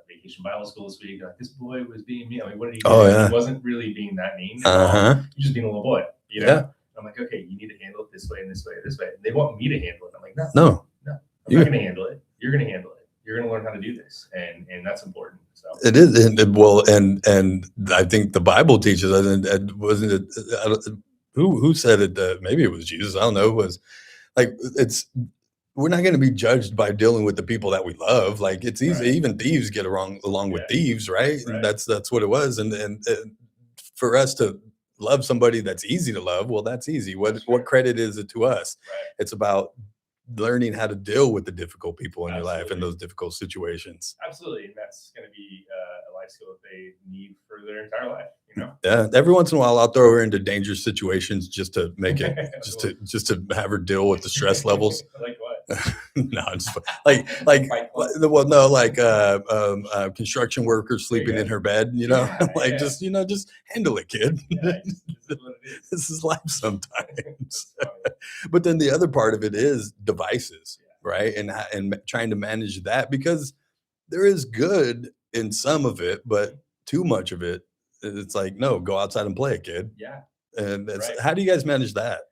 S17: vacation Bible school this week. Like, this boy was being mean. I mean, what did he do?
S18: Oh, yeah.
S17: He wasn't really being that mean. He's just being a little boy,
S18: Yeah.
S17: I'm like, okay, you need to handle it this way and this way and this way. And they want me to handle it. I'm like, no. I'm
S18: You-
S17: not going to handle it. You're going to handle it. You're going to learn how to do this, and that's important. So
S18: It is, and I think the Bible teaches us, and wasn't it? Who said it? Maybe it was Jesus. I don't know. It was like we're not going to be judged by dealing with the people that we love. Like, it's easy. Even thieves get along with thieves, right? And that's what it was. And for us to love somebody that's easy to love, well, that's easy. What credit is it to us? It's about learning how to deal with the difficult people in your life and those difficult situations.
S17: Absolutely, and that's going to be a life skill that they need for their entire life.
S18: Yeah, every once in a while I'll throw her into dangerous situations just to make it, just to have her deal with the stress levels.
S17: Like what?
S18: No, just construction workers sleeping in her bed. Just handle it, kid. This is life sometimes. But then the other part of it is devices, right? And trying to manage that, because there is good in some of it, but too much of it, it's like, no, go outside and play, kid.
S17: Yeah.
S18: And how do you guys manage that?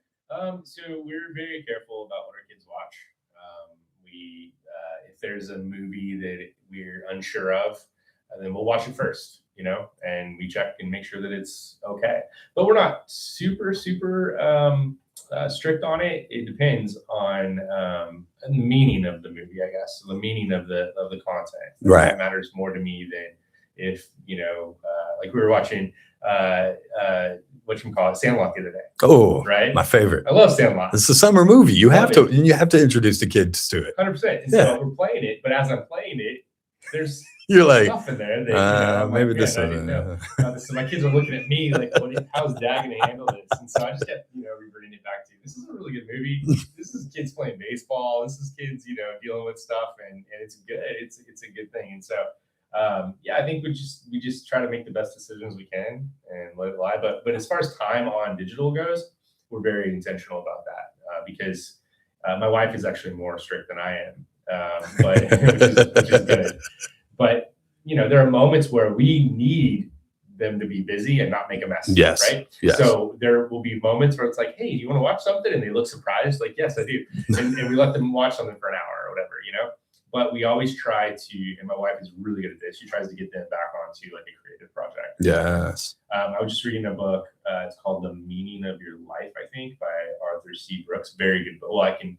S17: So we're very careful about what our kids watch. If there's a movie that we're unsure of, then we'll watch it first, and we check and make sure that it's okay. But we're not super strict on it. It depends on the meaning of the movie, I guess. So the meaning of the content.
S18: Right.
S17: That matters more to me than if, like we were watching Sandlot the other day.
S18: Oh,
S17: right.
S18: My favorite.
S17: I love Sandlot.
S18: It's a summer movie. You have to introduce the kids to it.
S17: 100%. So we're playing it, but as I'm playing it, there's
S18: You're like,
S17: stuff in there that
S18: maybe
S17: this one. So my kids are looking at me like, how's Dad going to handle this? And so I just kept, reverting it back to, this is a really good movie. This is kids playing baseball. This is kids, dealing with stuff, and it's good. It's a good thing. And so, I think we just try to make the best decisions we can and let it lie. But as far as time on digital goes, we're very intentional about that because my wife is actually more strict than I am, which is good. But there are moments where we need them to be busy and not make a mess.
S18: Yes.
S17: Right.
S18: Yes.
S17: So there will be moments where it's like, hey, do you want to watch something? And they look surprised, like, yes, I do. And we let them watch something for an hour or whatever, But we always try to, and my wife is really good at this. She tries to get them back onto like a creative project.
S18: Yes.
S17: I was just reading a book. It's called The Meaning of Your Life, I think, by Arthur C. Brooks. Very good book. Well, I can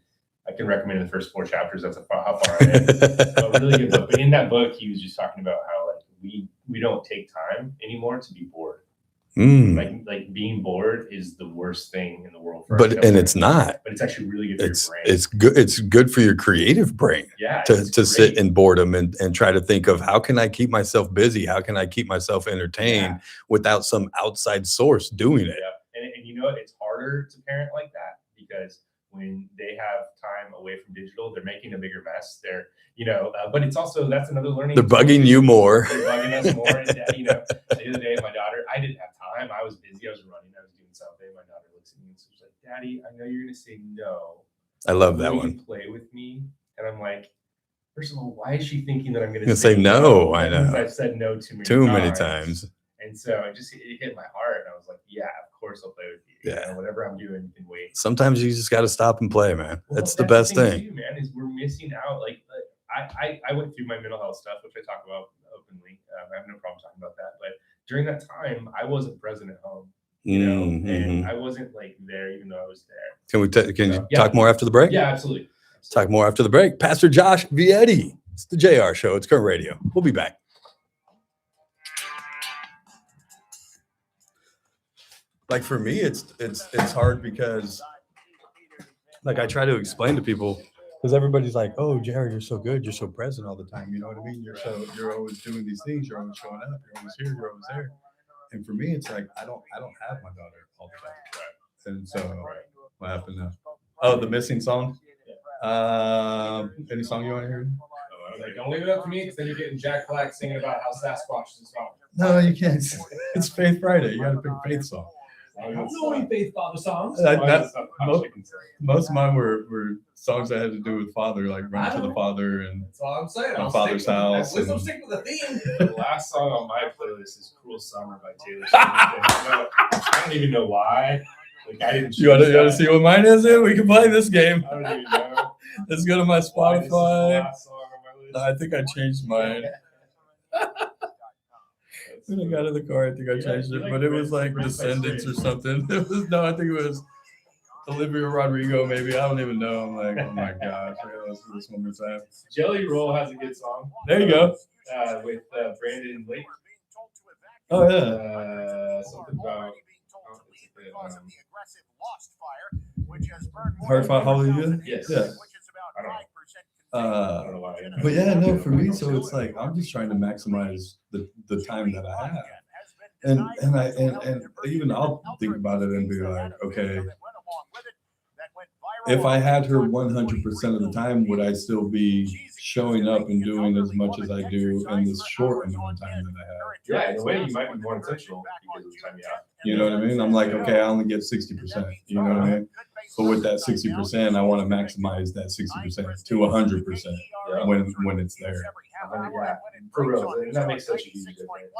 S17: recommend the first 4 chapters. That's how far I am. But really good book. But in that book, he was just talking about how like we don't take time anymore to be bored. Like being bored is the worst thing in the world for us.
S18: And it's not.
S17: But it's actually really good for your brain.
S18: It's good. It's good for your creative brain.
S17: Yeah,
S18: to sit in boredom and try to think of how can I keep myself busy? How can I keep myself entertained without some outside source doing it?
S17: Yeah. And you know what? It's harder to parent like that because when they have time away from digital, they're making a bigger mess. They're, but it's also, that's another learning.
S18: They're bugging you more.
S17: They're bugging us more. And, the other day, my daughter, I didn't have time. I was busy. I was running. I was doing something. My daughter looks at me and she's like, Daddy, I know you're going to say no.
S18: I love that
S17: Will
S18: one.
S17: you play with me? And I'm like, first of all, why is she thinking that I'm going
S18: to
S17: to say
S18: no? I know.
S17: I've said no
S18: too many times.
S17: And so it hit my heart. And I was like, yeah, of course I'll play with you.
S18: Yeah.
S17: Whatever I'm doing, you can wait.
S18: Sometimes you just got to stop and play, man.
S17: Well,
S18: that's the best thing.
S17: Too, man, is we're missing out. Like I went through my mental health stuff, which I talk about openly. I have no problem talking about that. But during that time, I wasn't present at home. And I wasn't like there, even though I was there.
S18: Can you talk more after the break?
S17: Yeah, absolutely.
S18: Talk more after the break. Pastor Josh Viette. It's the JR Show. It's Current Radio. We'll be back. Like for me, it's hard because like I try to explain to people because everybody's like, "Oh, Jared, you're so good. You're so present all the time." You know what I mean? You're always doing these things. You're always showing up. You're always here. You're always there. And for me, it's like I don't have my daughter all the time. And so what happened now? Oh, the missing song. Any song you want to hear?
S10: Like, don't leave it up to me because then you're getting Jack Black singing about how Sasquatch is wrong.
S18: No, you can't. It's Faith Friday. You got to pick a faith song.
S10: I don't know any Faith Father songs.
S18: Most of mine were songs that had to do with father, like Run to the Father and
S10: that's all I'm saying.
S18: My Father's House.
S10: At least I'm sticking with the theme.
S17: The last song on my playlist is Cruel Summer by Taylor Swift. I don't even know why. Like I didn't.
S18: You want to see what mine is? We can play this game.
S17: I don't even know.
S18: Let's go to my Spotify. I think I changed mine. When I got in the car, I think I changed it, but it was like Descendants or something. I think it was Olivia Rodrigo, maybe. I don't even know. I'm like, oh my gosh, I gotta listen to this one more time.
S17: Jelly Roll has a good song.
S18: There you go.
S17: With Brandon Lake.
S18: Oh yeah.
S17: Something about
S18: Heart Fought Hallelujah?
S17: Yes.
S18: Yeah.
S17: I don't know why.
S18: But yeah, no, for me, so it's like I'm just trying to maximize the time that I have. And even I'll think about it and be like, okay, if I had her 100% of the time, would I still be showing up and doing as much as I do in this short amount of time that I have?
S17: Yeah, in a way, you might be more intentional because of the time you have.
S18: You know what I mean? I'm like, okay, I only get 60%. You know what I mean? But with that 60%, I want to maximize that 60% to 100% when it's there.
S17: Yeah, for real. And that makes such a huge difference,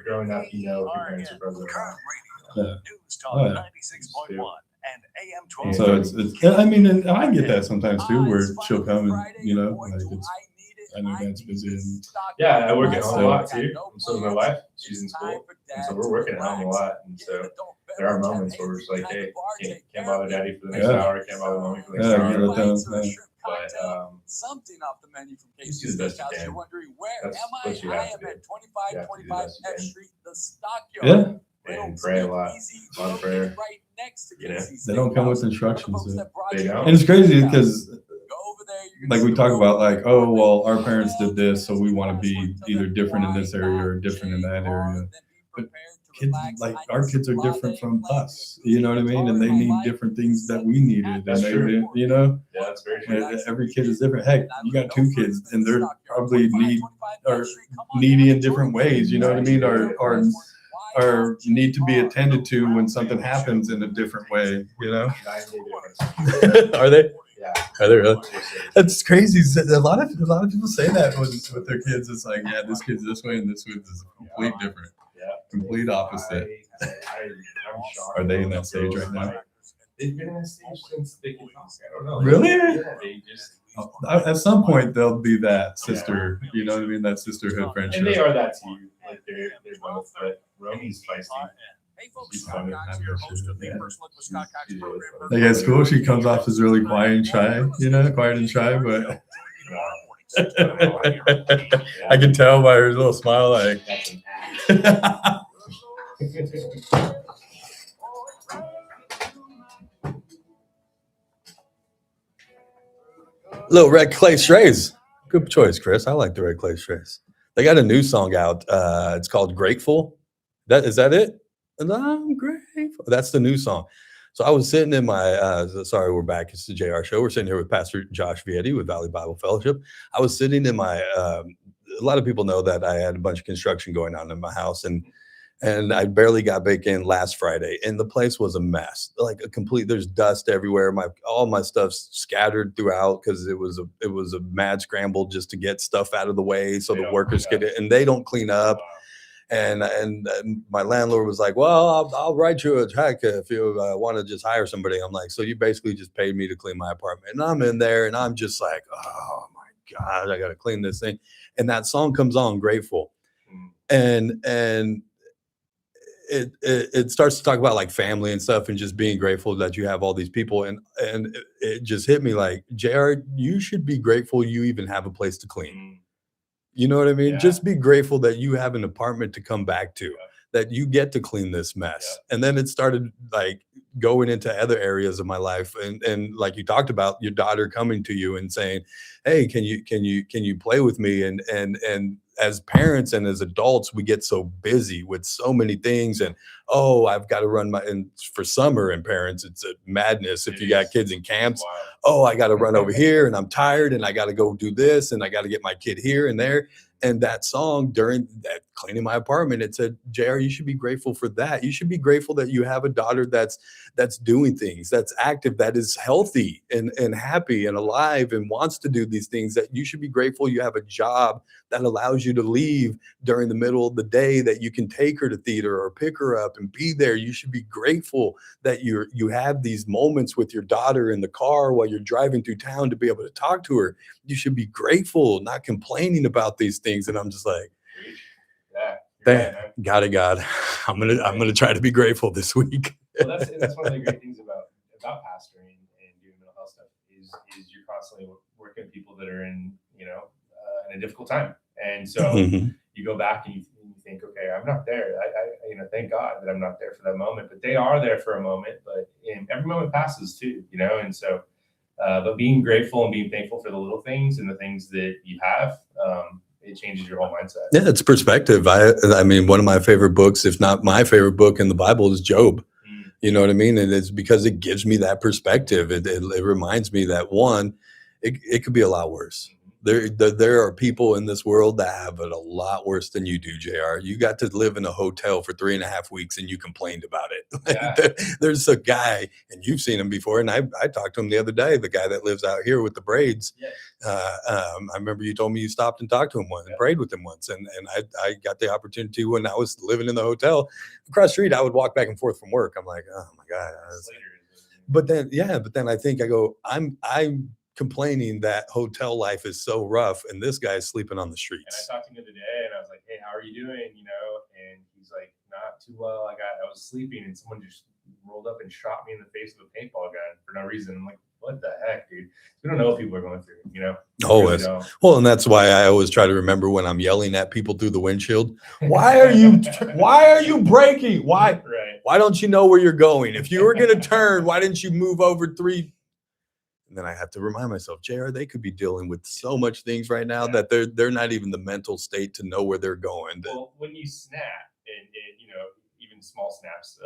S17: growing up, if your parents are present.
S4: News Talk 96.1 and AM 12.
S18: So it's I mean, and I get that sometimes too, where she'll come and, like it's, I know Dad's busy. And,
S17: yeah, I work at home a lot too. And so my wife, she's in school. And so we're working at home a lot. And so there are moments where we're just like, hey, can't bother Daddy for the next hour, can't bother Mommy for the next hour. But
S19: something off the menu from
S17: Casey's Steakhouse. You're
S19: wondering where
S17: am I? I am
S19: at 2525 F Street, the Stockyard.
S18: Yeah.
S17: And pray a lot of prayer.
S19: Right next to
S18: they don't come with instructions.
S17: They don't.
S18: And it's crazy because like we talk about like, oh, well, our parents did this, so we want to be either different in this area or different in that area. But kids, like our kids are different from us, you know what I mean? And they need different things that we needed. And they, you know,
S17: yeah, that's very true.
S18: Every kid is different. Heck, you got 2 kids and they're probably needy in different ways, you know what I mean? Or need to be attended to when something happens in a different way, you know? Are they?
S17: Yeah.
S18: Are they really? That's crazy. A lot of people say that with their kids. It's like, yeah, this kid's this way and this kid's is complete different.
S17: Yeah.
S18: Complete opposite.
S17: I'm shocked.
S18: Are they in that stage right now?
S17: They've been in a stage since they can talk. I don't know.
S20: Really?
S17: Yeah, they just.
S20: At some point, they'll be that sister. You know what I mean? That sisterhood friendship.
S17: And they are that to you. Like they're both, but Romy's feisty. She's funny.
S20: Like at school, she comes off as really quiet and shy. You know, quiet and shy, but. I can tell by her little smile, like.
S18: Little Red Clay Strays. Good choice, Chris. I like the Red Clay Strays. They got a new song out. It's called Grateful. Is that it? And I'm grateful. That's the new song. So I was sitting in my, sorry, we're back. It's the JR Show. We're sitting here with Pastor Josh Viette with Valley Bible Fellowship. I was sitting in my, a lot of people know that I had a bunch of construction going on in my house, and I barely got back in last Friday, and the place was a mess, like a complete. There's dust everywhere. All my stuff's scattered throughout because it was a mad scramble just to get stuff out of the way so the workers get it, and they don't clean up. And my landlord was like, "Well, I'll write you a check if you want to just hire somebody." I'm like, "So you basically just paid me to clean my apartment?" And I'm in there, and I'm just like, "Oh my God, I got to clean this thing." And that song comes on, Grateful, and it starts to talk about like family and stuff, and just being grateful that you have all these people, and it just hit me like, JR, you should be grateful you even have a place to clean. You know what I mean?
S17: Yeah.
S18: Just be grateful that you have an apartment to come back to, that you get to clean this mess. And then it started like going into other areas of my life. And like you talked about, your daughter coming to you and saying, "Hey, can you play with me?" And as parents and as adults, we get so busy with so many things, and I've got to run and for summer, and parents, it's a madness if you got kids in camps. I got to run over here, and I'm tired, and I got to go do this, and I got to get my kid here and there. And that song during that cleaning my apartment, it said, JR, you should be grateful for that. You should be grateful that you have a daughter that's doing things, that's active, that is healthy and happy and alive and wants to do these things. That you should be grateful you have a job that allows you to leave during the middle of the day, that you can take her to theater or pick her up and be there. You should be grateful that you have these moments with your daughter in the car while you're driving through town to be able to talk to her. You should be grateful, not complaining about these things. And I'm just like, God, I'm gonna try to be grateful this week.
S17: Well, that's one of the great things about pastoring and doing mental health stuff is you're constantly working with people that are in a difficult time, and so you go back and you think, okay, I'm not there. I thank God that I'm not there for that moment, but they are there for a moment. But every moment passes too, and so. But being grateful and being thankful for the little things and the things that you have, it changes your whole mindset.
S18: Yeah, it's perspective. I mean, one of my favorite books, if not my favorite book in the Bible, is Job. You know what I mean? And it's because it gives me that perspective. It reminds me that it could be a lot worse. There are people in this world that have it a lot worse than you do, JR. You got to live in a hotel for 3.5 weeks and you complained about it. Yeah. There's a guy, and you've seen him before, and I talked to him the other day, the guy that lives out here with the braids. Yes. I remember you told me you stopped and talked to him once and prayed with him once. And I got the opportunity when I was living in the hotel across the street. I would walk back and forth from work. I'm like, oh my God. But then I think I'm complaining that hotel life is so rough, and this guy's sleeping on the streets.
S17: And I talked to him the other day, and I was like, "Hey, how are you doing?" And he's like, "Not too well. I was sleeping, and someone just rolled up and shot me in the face with a paintball gun for no reason." I'm like, "What the heck, dude?" We don't know what people are going through,
S18: Always. Really well, and that's why I always try to remember when I'm yelling at people through the windshield. Why are you braking? Why?
S17: Right.
S18: Why don't you know where you're going? If you were going to turn, why didn't you move over 3? And then I have to remind myself, JR, they could be dealing with so much things right now that they're not even the mental state to know where they're going.
S17: Well, when you snap, and even small snaps,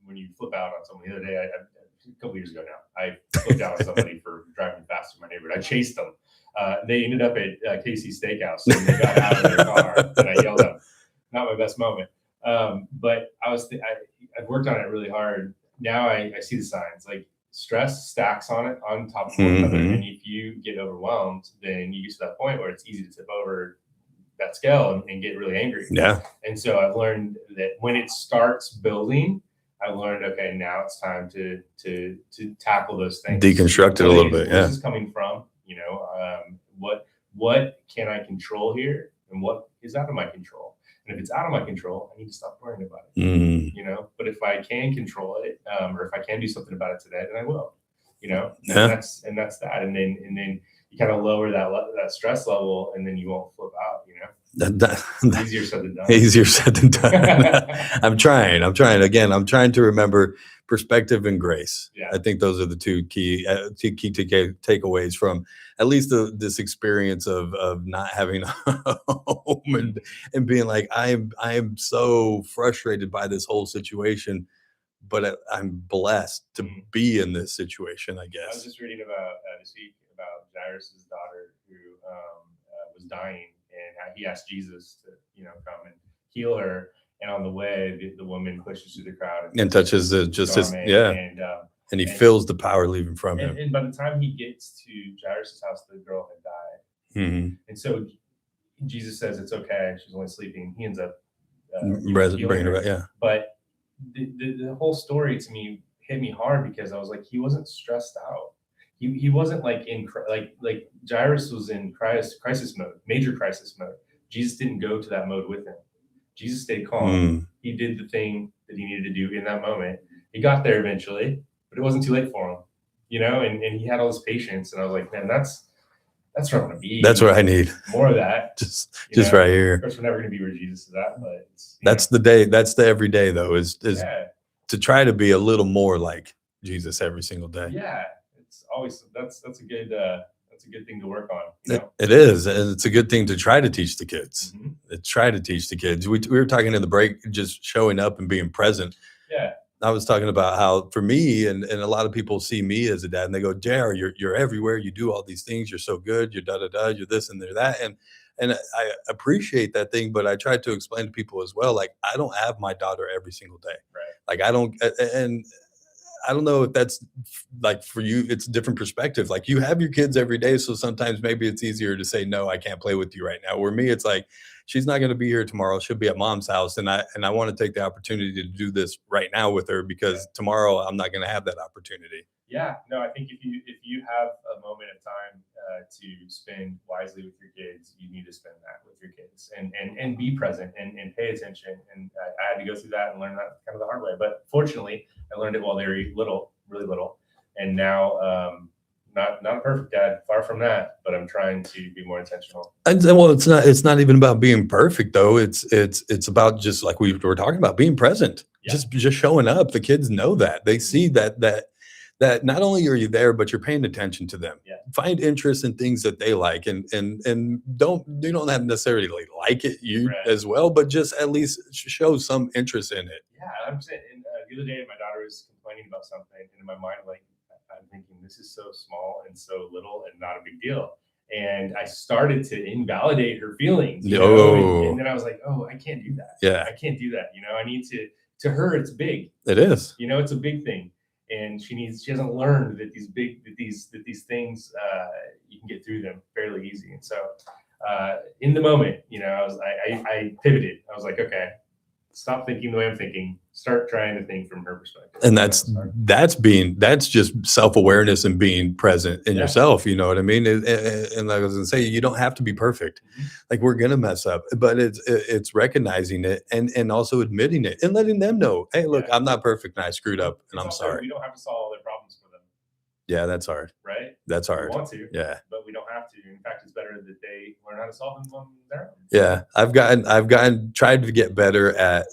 S17: when you flip out on someone. The other day, a couple years ago now, I flipped out on somebody for driving fast in my neighborhood. I chased them. They ended up at Casey's Steakhouse, and they got out of their car, and I yelled at them. Not my best moment, but I've worked on it really hard. Now I see the signs, like. Stress stacks on top of one another, and if you get overwhelmed, then you get to that point where it's easy to tip over that scale and get really angry.
S18: Yeah.
S17: And so I've learned that when it starts building, I learned, okay, now it's time to tackle those things.
S18: Deconstruct it a little bit.
S17: Where's this coming from? You know, what can I control here, and what is out of my control? And if it's out of my control, I need to stop worrying about it.
S18: Mm-hmm.
S17: You know, but if I can control it, or if I can do something about it today, then I will. You know,
S18: Yeah.
S17: and that's that. And then you kind of lower that stress level, and then you won't flip out. You know, easier said than done.
S18: Easier said than done. I'm trying. Again, I'm trying to remember perspective and grace.
S17: Yeah.
S18: I think those are the two key takeaways from at least this experience of not having a home and being like, I am so frustrated by this whole situation, but I'm blessed to be in this situation, I
S17: I was
S18: guess.
S17: just reading about this week about Jairus' daughter who was dying, and he asked Jesus to come and heal her. And on the way, the woman pushes through the crowd
S18: And touches and he feels the power leaving from him.
S17: And by the time he gets to Jairus' house, the girl had died.
S18: Mm-hmm.
S17: And so Jesus says it's okay. She's only sleeping. He ends up
S18: Bringing her back, yeah.
S17: But the whole story to me hit me hard because I was like, he wasn't stressed out. He wasn't like like Jairus was in crisis mode, major crisis mode. Jesus didn't go to that mode with him. Jesus stayed calm. He did the thing that he needed to do in that moment. He got there eventually, but it wasn't too late for him, and he had all this patience. And I was like, man, that's where I'm going to be.
S18: That's what I need.
S17: More of that.
S18: Just right here.
S17: Of course, we're never going to be where Jesus is at, but
S18: that's the day. That's the everyday though, is to try to be a little more like Jesus every single day.
S17: Yeah. It's always, that's a good thing to work on.
S18: It is. And it's a good thing to try to teach the kids.
S17: Mm-hmm.
S18: Try to teach the kids. We were talking in the break, just showing up and being present.
S17: Yeah.
S18: I was talking about how for me and a lot of people see me as a dad and they go, JR, you're everywhere. You do all these things. You're so good. You're you're this and they're that. And I appreciate that thing, but I try to explain to people as well, like, I don't have my daughter every single day.
S17: Right.
S18: Like and I don't know if that's like for you, it's a different perspective. Like you have your kids every day. So sometimes maybe it's easier to say, no, I can't play with you right now. Where me, it's like, she's not going to be here tomorrow. She'll be at mom's house. And I want to take the opportunity to do this right now with her because tomorrow I'm not going to have that opportunity.
S17: Yeah, no, I think if you have a moment of time to spend wisely with your kids, you need to spend that with your kids and be present and pay attention. And I had to go through that and learn that kind of the hard way. But fortunately, I learned it while they were little, really little. And now, not a perfect dad, far from that, but I'm trying to be more intentional.
S18: And well, it's not even about being perfect though. It's about just like we were talking about, being present, just showing up. The kids know that. They see that not only are you there, but you're paying attention to them.
S17: Yeah.
S18: Find interest in things that they like and you don't have necessarily like it as well, but just at least show some interest in it.
S17: Yeah, I'm saying the other day my daughter was complaining about something, and in my mind, like, I'm thinking this is so small and so little and not a big deal. And I started to invalidate her feelings. And then I was like, oh, I can't do that.
S18: Yeah.
S17: I can't do that. I need to her, it's big.
S18: It is.
S17: It's a big thing. And she hasn't learned that these things, you can get through them fairly easy. And so in the moment, I pivoted. I was like, okay, stop thinking the way I'm thinking. Start trying to think from her perspective.
S18: And that's just self-awareness and being present in yourself. You know what I mean? And like I was gonna say, you don't have to be perfect.
S17: Mm-hmm.
S18: Like we're gonna mess up, but it's recognizing it and also admitting it and letting them know, hey, look, I'm not perfect and I screwed up and I'm sorry.
S17: We don't have to solve all their problems for them.
S18: Yeah, that's hard.
S17: Right?
S18: That's hard.
S17: We want to.
S18: Yeah.
S17: But we don't have to. In fact, it's better that they learn how to solve them on their own.
S18: Yeah, I've tried to get better at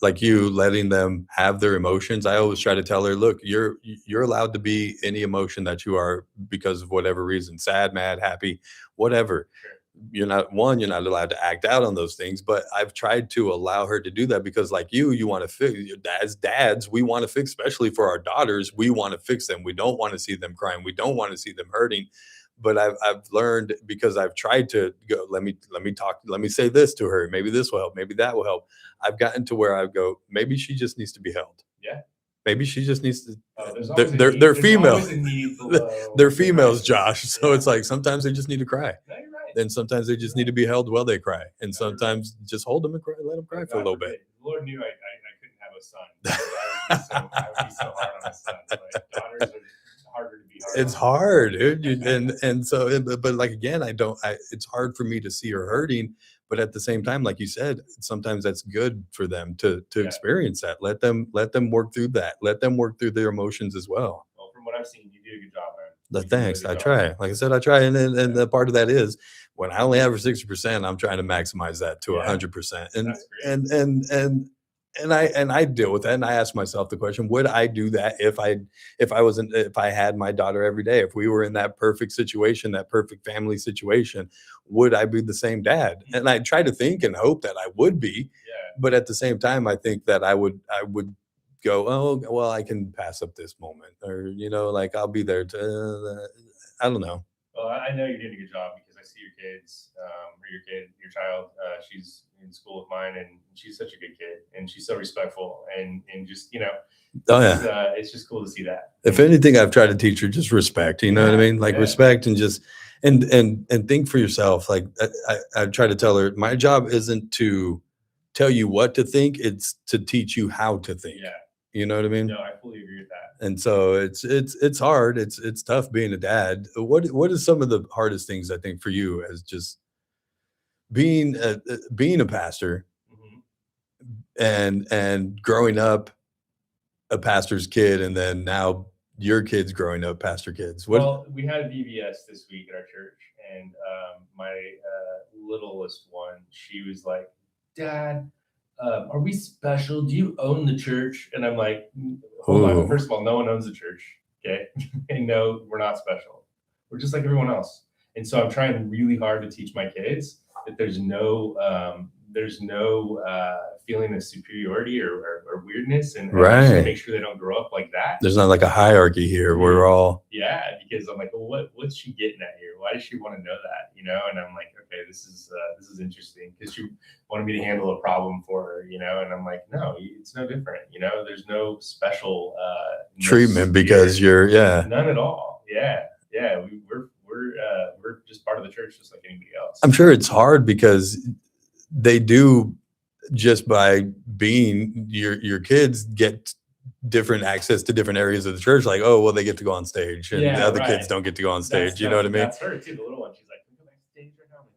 S18: like you letting them have their emotions. I always try to tell her, look, you're allowed to be any emotion that you are because of whatever reason, sad, mad, happy, whatever.
S17: Sure.
S18: You're not allowed to act out on those things, but I've tried to allow her to do that because like you want to fix, as dads, we want to fix, especially for our daughters, we want to fix them. We don't want to see them crying. We don't want to see them hurting. But I've learned because I've tried to go, let me talk, let me say this to her. Maybe this will help. Maybe that will help. I've gotten to where I go, maybe she just needs to be held.
S17: Yeah.
S18: Maybe she just needs to,
S17: they're
S18: female. They're females, Josh. So
S17: Yeah.
S18: It's like, sometimes they just need to cry.
S17: No, you're right.
S18: And sometimes they just need to be held while they cry. And sometimes just hold them and cry, let them cry for a little bit.
S17: The Lord knew I couldn't have a son. I I would be so hard on my son. Like, daughters are harder to be hard.
S18: It's hard, dude. But like again, it's hard for me to see her hurting. But at the same time, like you said, sometimes that's good for them to experience that. Let them work through that. Let them work through their emotions as well.
S17: Well, from what I've seen, you do a good job, man.
S18: Thanks. I try. Like I said, I try, and the part of that is when I only have 60%, I'm trying to maximize that to 100%. And I deal with that, and I ask myself the question: would I do that if I had my daughter every day? If we were in that perfect situation, that perfect family situation, would I be the same dad? And I try to think and hope that I would be, but at the same time, I think that I would go, oh well, I can pass up this moment, or like I'll be there to. I don't know.
S17: Well, I know you're doing a good job because I see your kids, or your child. She's in school with mine, and she's such a good kid, and she's so respectful, and just
S18: Oh yeah,
S17: it's just cool to see that.
S18: If anything, I've tried to teach her just respect. You know what I mean? Like respect, and just and think for yourself. Like I try to tell her, my job isn't to tell you what to think; it's to teach you how to think.
S17: Yeah.
S18: You know what I mean?
S17: No, I fully agree with that.
S18: And so it's hard. It's tough being a dad. What is some of the hardest things I think for you as just being a pastor and growing up a pastor's kid, and then now your kids growing up pastor kids?
S17: Well, we had VBS this week at our church, and my littlest one, she was like, "Dad, are we special? Do you own the church?" And I'm like, hold on. First of all, no one owns the church. Okay. And no, we're not special. We're just like everyone else. And so I'm trying really hard to teach my kids that there's no feeling of superiority or weirdness, and just to make sure they don't grow up like that.
S18: There's not like a hierarchy here. We're all
S17: because I'm like, well, what's she getting at here? Why does she want to know that? And I'm like, okay, this is interesting, because she wanted me to handle a problem for her, and I'm like, no, it's no different. There's no special
S18: treatment because you're
S17: none at all. We're just part of the church, just like anybody else.
S18: I'm sure it's hard because they do, just by being your kids get different access to different areas of the church. Like, oh, well, they get to go on stage, and the other kids don't get to go on stage. You know what I mean?
S17: That's her too. The little one, she's like, "Can we go backstage right now?" I'm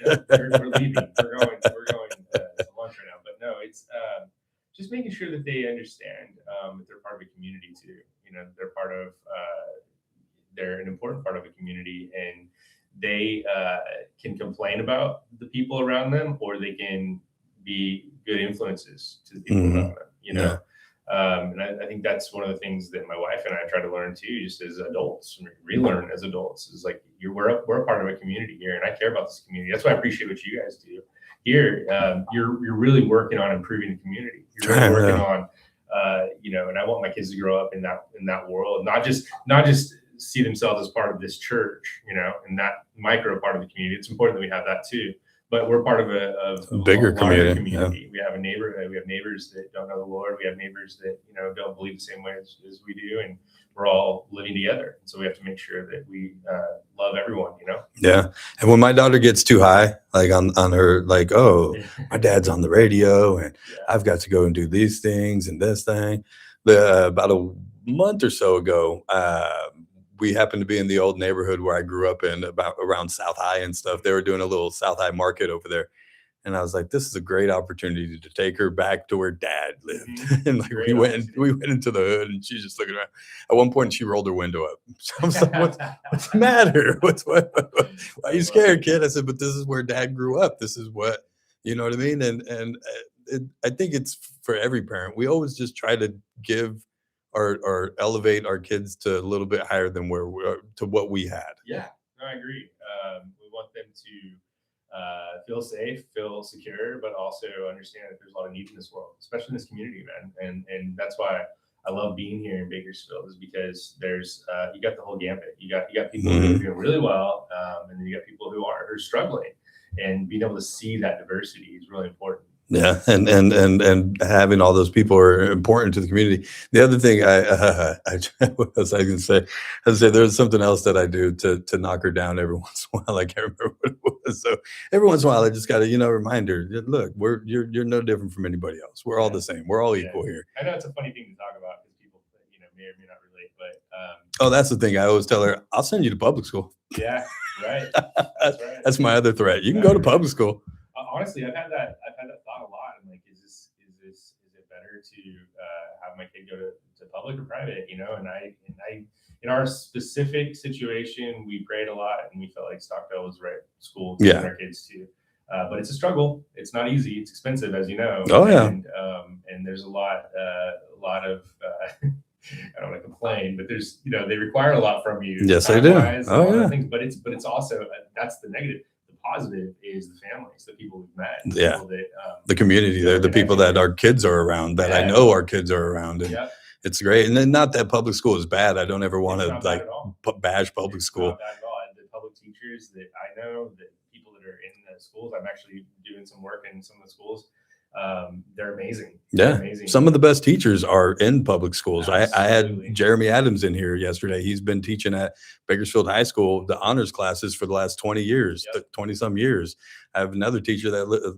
S17: like, no, we're leaving. We're going to lunch right now. But no, it's just making sure that they understand that they're part of a community too. They're an important part of a community, and they can complain about the people around them, or they can be good influences to the people around them. And I think that's one of the things that my wife and I try to learn too, just as adults, relearn as adults, is like we're a part of a community here, and I care about this community. That's why I appreciate what you guys do here. You're really working on improving the community. You're really working on, and I want my kids to grow up in that world, not just see themselves as part of this church, and that micro part of the community. It's important that we have that too, but we're part of a
S18: bigger community.
S17: We have a neighborhood. We have neighbors that don't know the Lord. We have neighbors that don't believe the same way as we do, and we're all living together. And so we have to make sure that we love everyone.
S18: Yeah. And when my daughter gets too high, like on her, like, oh, my dad's on the radio, and I've got to go and do these things and this thing. About a month or so ago, we happened to be in the old neighborhood where I grew up in, around South High and stuff. They were doing a little South High market over there. And I was like, this is a great opportunity to take her back to where Dad lived. And like we went into the hood, and she's just looking around. At one point, she rolled her window up. So I was like, what's the matter? Why are you scared, kid? I said, but this is where Dad grew up. This is what, you know what I mean? And I think it's for every parent. We always just try to give or elevate our kids to a little bit higher than where we are, to what we had.
S17: Yeah, no, I agree. We want them to feel safe, feel secure, but also understand that there's a lot of needs in this world, especially in this community, man. And that's why I love being here in Bakersfield, is because there's you got the whole gambit. You got people who are doing really well, and then you got people who are struggling, and being able to see that diversity is really important.
S18: Yeah, and having all those people are important to the community. The other thing what was I going to say? I say there's something else that I do to knock her down every once in a while. I can't remember what it was. So every once in a while, I just got to remind her, look, you're no different from anybody else. We're all the same. We're all equal here.
S17: I know it's a funny thing to talk about because people may or may not relate, but
S18: Oh, that's the thing. I always tell her, I'll send you to public school.
S17: yeah, right. That's right.
S18: That's my other threat. You can go to public school.
S17: Honestly, I've had that thought a lot. I'm like, is it better to have my kid go to public or private? And I in our specific situation, we prayed a lot and we felt like Stockdale was the right school to send our kids to. But it's a struggle. It's not easy. It's expensive, as you know.
S18: Oh yeah.
S17: And there's a lot of I don't want to complain, but there's they require a lot from you.
S18: Yes, they do.
S17: Oh yeah. Things, but it's also that's the negative. The positive is the families, the people we've met.
S18: Yeah.
S17: People that,
S18: the community. They're the people that our kids are around. That I know our kids are around. And it's great. And then not that public school is bad. I don't ever want to bash public school.
S17: Not bad at all. And the public teachers that I know, that people that are in the schools, I'm actually doing some work in some of the schools. They're amazing.
S18: Yeah.
S17: They're amazing.
S18: Some of the best teachers are in public schools. I had
S17: Absolutely.
S18: Jeremy Adams in here yesterday. He's been teaching at Bakersfield High School, the honors classes for the last 20 years, 20 some years. I have another teacher that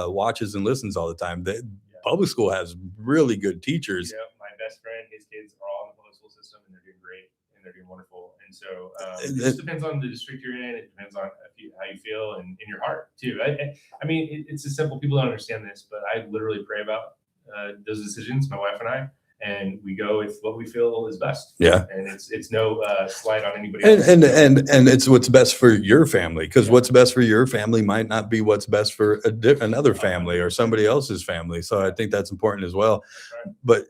S18: watches and listens all the time. Public school has really good teachers.
S17: Yeah, my best friend, his kids are all in the public school system and they're doing great and they're doing wonderful. And so it just depends on the district you're in. It depends on how you feel and in your heart too. I mean, it's as simple. People don't understand this, but I literally pray about those decisions, my wife and I, and we go with what we feel is best.
S18: Yeah.
S17: And it's no slight on anybody else.
S18: And it's what's best for your family, because what's best for your family might not be what's best for another family or somebody else's family. So I think that's important as well.
S17: Right.
S18: But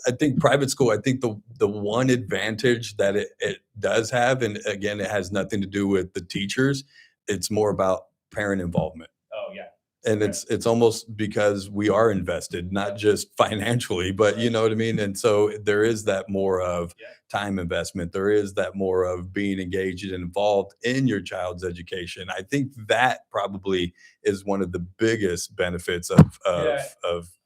S18: I think private school, I think the one advantage that it does have, and again, it has nothing to do with the teachers. It's more about parent involvement.
S17: Oh yeah.
S18: And it's almost because we are invested, not just financially, but you know what I mean? And so there is that more of time investment. There is that more of being engaged and involved in your child's education. I think that probably is one of the biggest benefits of private.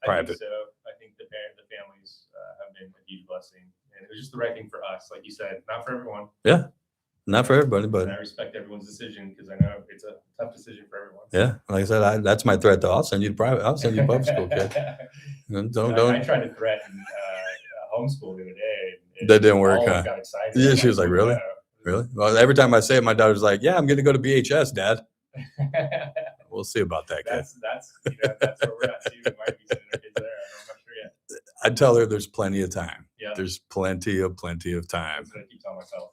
S17: I think so. I think the families have been a huge blessing. And it was just the right thing for us. Like you said, not for everyone.
S18: Yeah. Not for everybody, but
S17: and I respect everyone's decision because I know it's a tough decision for everyone.
S18: Yeah, like I said, that's my threat. Though I'll send you to private. I'll send you to public school, kid. Don't.
S17: I tried to threaten homeschool the other day.
S18: That didn't work.
S17: Huh? Got excited.
S18: Yeah, she was like, "Really, really?" Well, every time I say it, my daughter's like, "Yeah, I'm going to go to BHS, Dad." We'll see about that, kid.
S17: That's where we're at too. We might be sending our kids there. I'm not sure yet.
S18: I tell her there's plenty of time.
S17: Yeah.
S18: There's plenty of time.
S17: That's what I keep telling myself.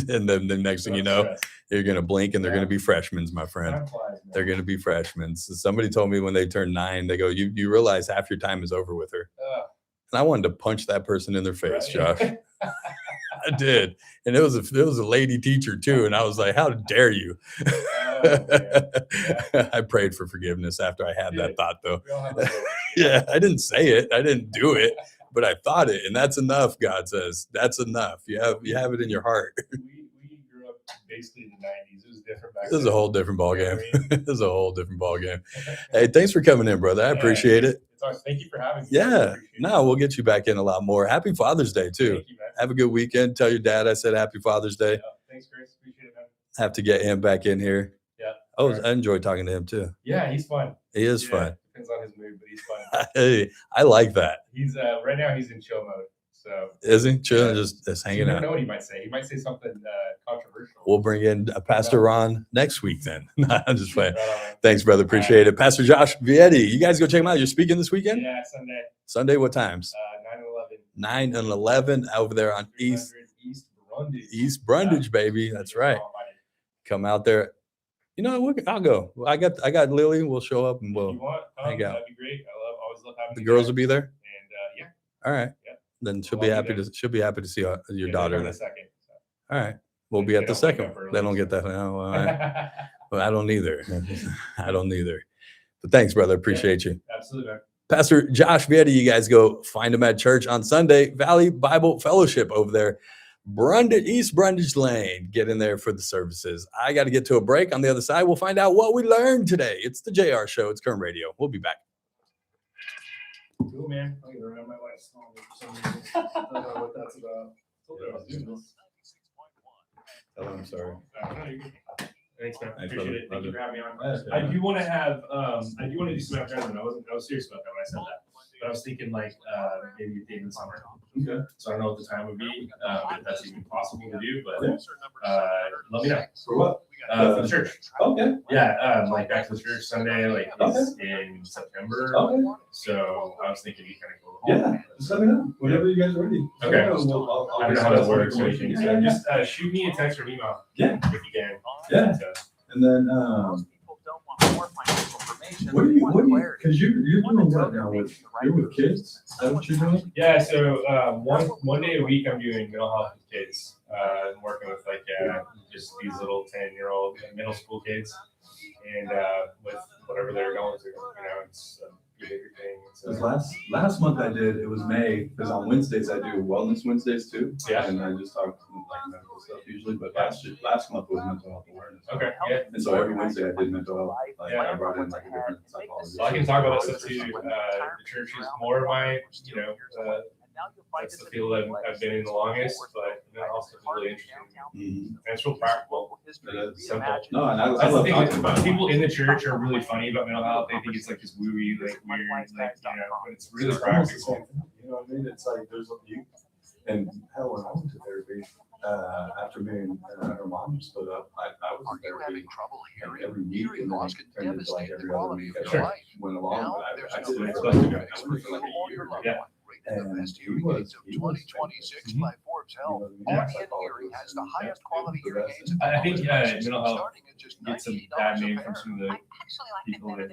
S18: And then the next thing you know, you're going to blink and they're going to be freshmen, my friend. They're going to be freshmen. So somebody told me when they turn 9, they go, you realize half your time is over with her. And I wanted to punch that person in their face, Josh. I did. And it was a lady teacher too. And I was like, how dare you? I prayed for forgiveness after I had that thought though. Yeah, I didn't say it. I didn't do it, but I thought it. And that's enough, God says. That's enough. You have it in your heart.
S17: We grew up basically in the 90s. It was different back then.
S18: This is a whole different ballgame. This is a whole different ballgame. Hey, thanks for coming in, brother. I appreciate it.
S17: Thank you for having me.
S18: Yeah. No, we'll get you back in a lot more. Happy Father's Day, too.
S17: Thank you, man.
S18: Have a good weekend. Tell your dad I said Happy Father's Day.
S17: Yeah, thanks, Chris. Appreciate it, man.
S18: Have to get him back in here.
S17: Yeah.
S18: Oh, I enjoy talking to him, too.
S17: Yeah, he's fun.
S18: He is fun.
S17: Depends on his mood, but he's fun.
S18: Hey, I like that.
S17: He's right now he's in chill mode. So
S18: is he chilling, just hanging
S17: out? You
S18: out?
S17: never know what he might say. He might say something controversial.
S18: We'll bring in Pastor Ron next week then. I'm just playing. Thanks, brother. Appreciate it. Pastor Josh Viette. You guys go check him out. You're speaking this weekend?
S17: Yeah, Sunday.
S18: Sunday, what times?
S17: 9 and 11.
S18: 9 and 11 over there on East Brundage, baby. That's right. Come out there. You know, I'll go. I got Lily. We'll show up and we'll hang out.
S17: That'd be great. Always love having
S18: the girls will be there.
S17: And yeah.
S18: All right.
S17: Yeah.
S18: Then she'll be happy to see your daughter. Then.
S17: Second, so.
S18: All right. We'll be at the second. They don't get that. No, well, I don't either. I don't either. But thanks, brother. Appreciate you.
S17: Absolutely, man.
S18: Pastor Josh Viette, you guys go find him at church on Sunday, Valley Bible Fellowship over there. East Brundage Lane. Get in there for the services. I got to get to a break. On the other side, we'll find out what we learned today. It's the JR Show. It's Current Radio. We'll be back.
S10: Cool, man. I'm gonna run my wife's phone for some reason. I don't know what that's about. Told her I was doing this.
S18: Tell them I'm sorry.
S10: Thanks, man.
S18: Thanks,
S10: Appreciate
S18: brother.
S10: it. Thank you for having me on.
S18: Yes,
S10: I do want to have, I do want to do some advertising. I was serious about that when I said that. But I was thinking like maybe a day in the summer.
S20: Okay.
S10: So I don't know what the time would be, if that's even possible to do, but let me know.
S20: For what?
S10: For the church.
S20: Okay.
S10: Yeah, like back to the church Sunday, like it's in September.
S20: Okay.
S10: So I was thinking you kind of go.
S20: Yeah, just let me know whenever you guys are ready.
S10: Okay.
S20: I don't know
S10: how that works or anything. So
S20: Yeah.
S10: just shoot me a text or an email.
S20: Yeah.
S10: If you can.
S20: Yeah. And then, what do you, because you're doing what now you're with kids? Is that what you're doing?
S10: Yeah, so one day a week I'm doing mental health with kids. I'm working with like just these little 10-year-old middle school kids, and with whatever they're going through, it's a behavior thing.
S20: Because last month I did, it was May, because on Wednesdays I do Wellness Wednesdays too.
S10: Yeah.
S20: And I just talk like medical stuff usually, but last month was mental health awareness.
S10: Okay. Yeah.
S20: And so every Wednesday I did mental health. Like I brought in like a different psychologist.
S10: Well, I can talk about that stuff too. The church is more of my, that's the field I've been in the longest, but also really interesting. And it's real practical. Simple.
S20: No, and I
S10: That's
S20: love
S10: the
S20: talking
S10: thing.
S20: about it.
S10: People in the church are really funny about mental health. They think it's like this woo-woo, like weird, like but it's really
S20: It's almost the
S10: practical.
S20: same thing, you know what I mean? It's like there's and hell, when I went to therapy, after being her mom split up, I was in therapy like every week, and then it turned into like every other week as I went along. But I did it for like a year.
S10: Yeah.
S20: And he was 2026 by Forbes Health. Hearing has the highest quality hearing aids.
S10: I think mental health gets a bad name from some of the people that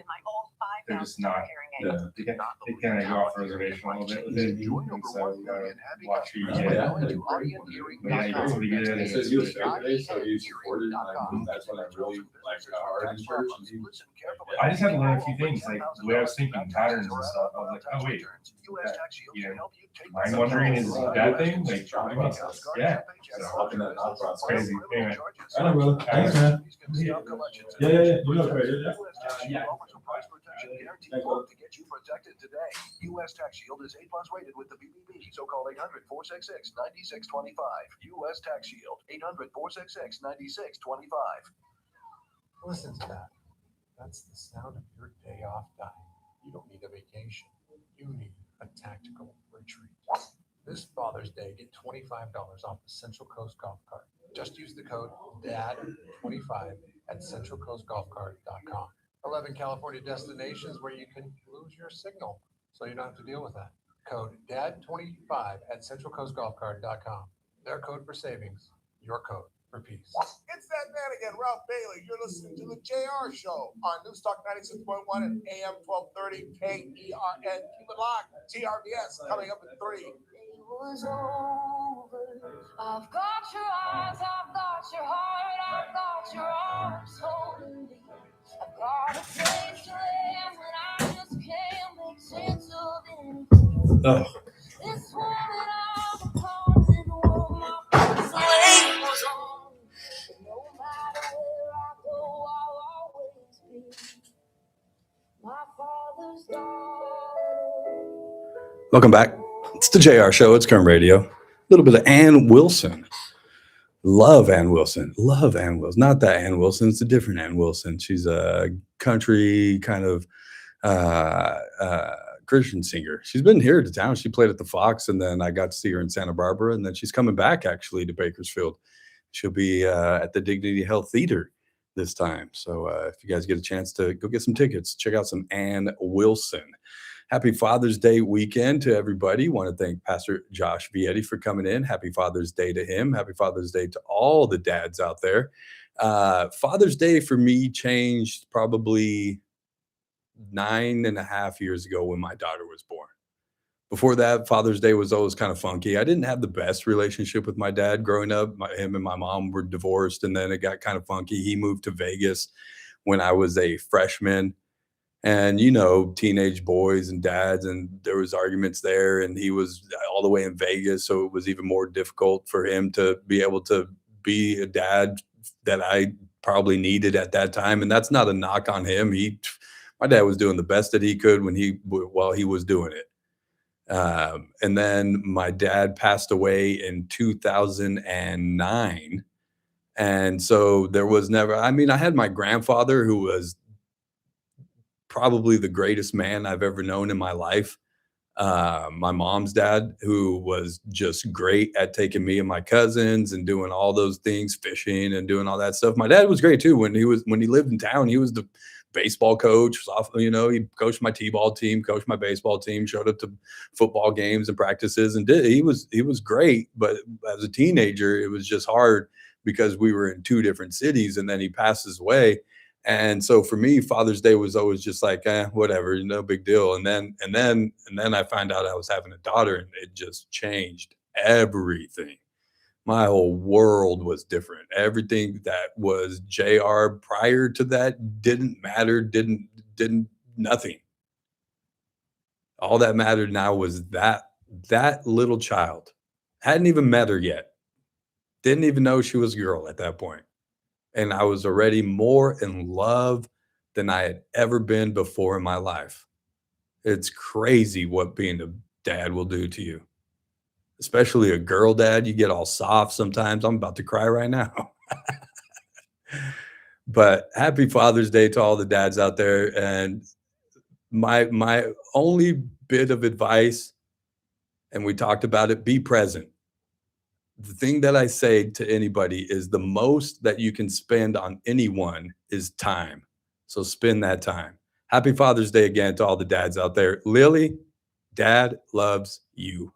S10: they're just not. They kind of go off reservation a little bit with it, and so you gotta watch who you get. Yeah, it's pretty good.
S20: And it says he was straight today, so he supported. That's what I really like hard in church.
S10: I just had to learn a few things, like the way I was thinking patterns and stuff. I was like, oh wait, mind wandering is a bad thing. Like, yeah,
S20: Helping that thought process.
S10: crazy. Anyway,
S20: I know, brother. Thanks, man. Yeah. You know,
S10: yeah.
S19: To get you protected today. U.S. Tax Shield is A+ rated with the BBB, so call 800-466-9625. U.S. Tax Shield, 800-466-9625.
S21: Listen to that. That's the sound of your day off dying. You don't need a vacation. You need a tactical retreat. This Father's Day, get $25 off the Central Coast Golf Cart. Just use the code DAD25 at centralcoastgolfcart.com. 11 California destinations where you can lose your signal, so you don't have to deal with that. Code DAD25 at centralcoastgolfcart.com. Their code for savings, your code for peace.
S22: It's that man again, Ralph Bailey. You're listening to the JR Show on News Talk 96.1 and AM 1230 KERN. Keep it locked. TRBS coming up at 3.
S23: Was over. I've got your eyes, I've got your heart, I've got your arms holding me. I've got a place to land when I just can't make sense of anything. This woman I'm calling the world, my first lane was on. But no matter where I go, I'll always be my father's daughter.
S18: Welcome back. It's the JR Show. It's Current Radio. A little bit of Ann Wilson. Love Ann Wilson. Love Ann Wilson. Not that Ann Wilson. It's a different Ann Wilson. She's a country kind of Christian singer. She's been here to town. She played at the Fox, and then I got to see her in Santa Barbara, and then she's coming back actually to Bakersfield. She'll be at the Dignity Health Theater this time. So if you guys get a chance to go get some tickets, check out some Ann Wilson. Happy Father's Day weekend to everybody. Want to thank Pastor Josh Viette for coming in. Happy Father's Day to him. Happy Father's Day to all the dads out there. Father's Day for me changed probably 9.5 years ago when my daughter was born. Before that, Father's Day was always kind of funky. I didn't have the best relationship with my dad growing up. Him and my mom were divorced, and then it got kind of funky. He moved to Vegas when I was a freshman. And, teenage boys and dads, and there was arguments there, and he was all the way in Vegas. So it was even more difficult for him to be able to be a dad that I probably needed at that time. And that's not a knock on him. My dad was doing the best that he could while he was doing it. And then my dad passed away in 2009. And so there was never, I had my grandfather, who was probably the greatest man I've ever known in my life. My mom's dad, who was just great at taking me and my cousins and doing all those things, fishing and doing all that stuff. My dad was great too. When he lived in town, he was the baseball coach. He coached my t-ball team, coached my baseball team, showed up to football games and practices, and he was great. But as a teenager, it was just hard because we were in two different cities, and then he passes away. And so for me, Father's Day was always just like, whatever, no big deal. And then I found out I was having a daughter, and it just changed everything. My whole world was different. Everything that was JR prior to that didn't matter, didn't nothing. All that mattered now was that little child. Hadn't even met her yet. Didn't even know she was a girl at that point. And I was already more in love than I had ever been before in my life. It's crazy what being a dad will do to you. Especially a girl dad. You get all soft sometimes. I'm about to cry right now. But happy Father's Day to all the dads out there. And my only bit of advice, and we talked about it, be present. The thing that I say to anybody is the most that you can spend on anyone is time. So spend that time. Happy Father's Day again to all the dads out there. Lily, Dad loves you.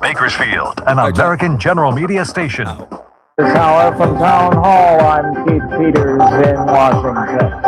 S2: Bakersfield, an American General Media station.
S14: This hour from Town Hall, I'm Keith Peters in Washington.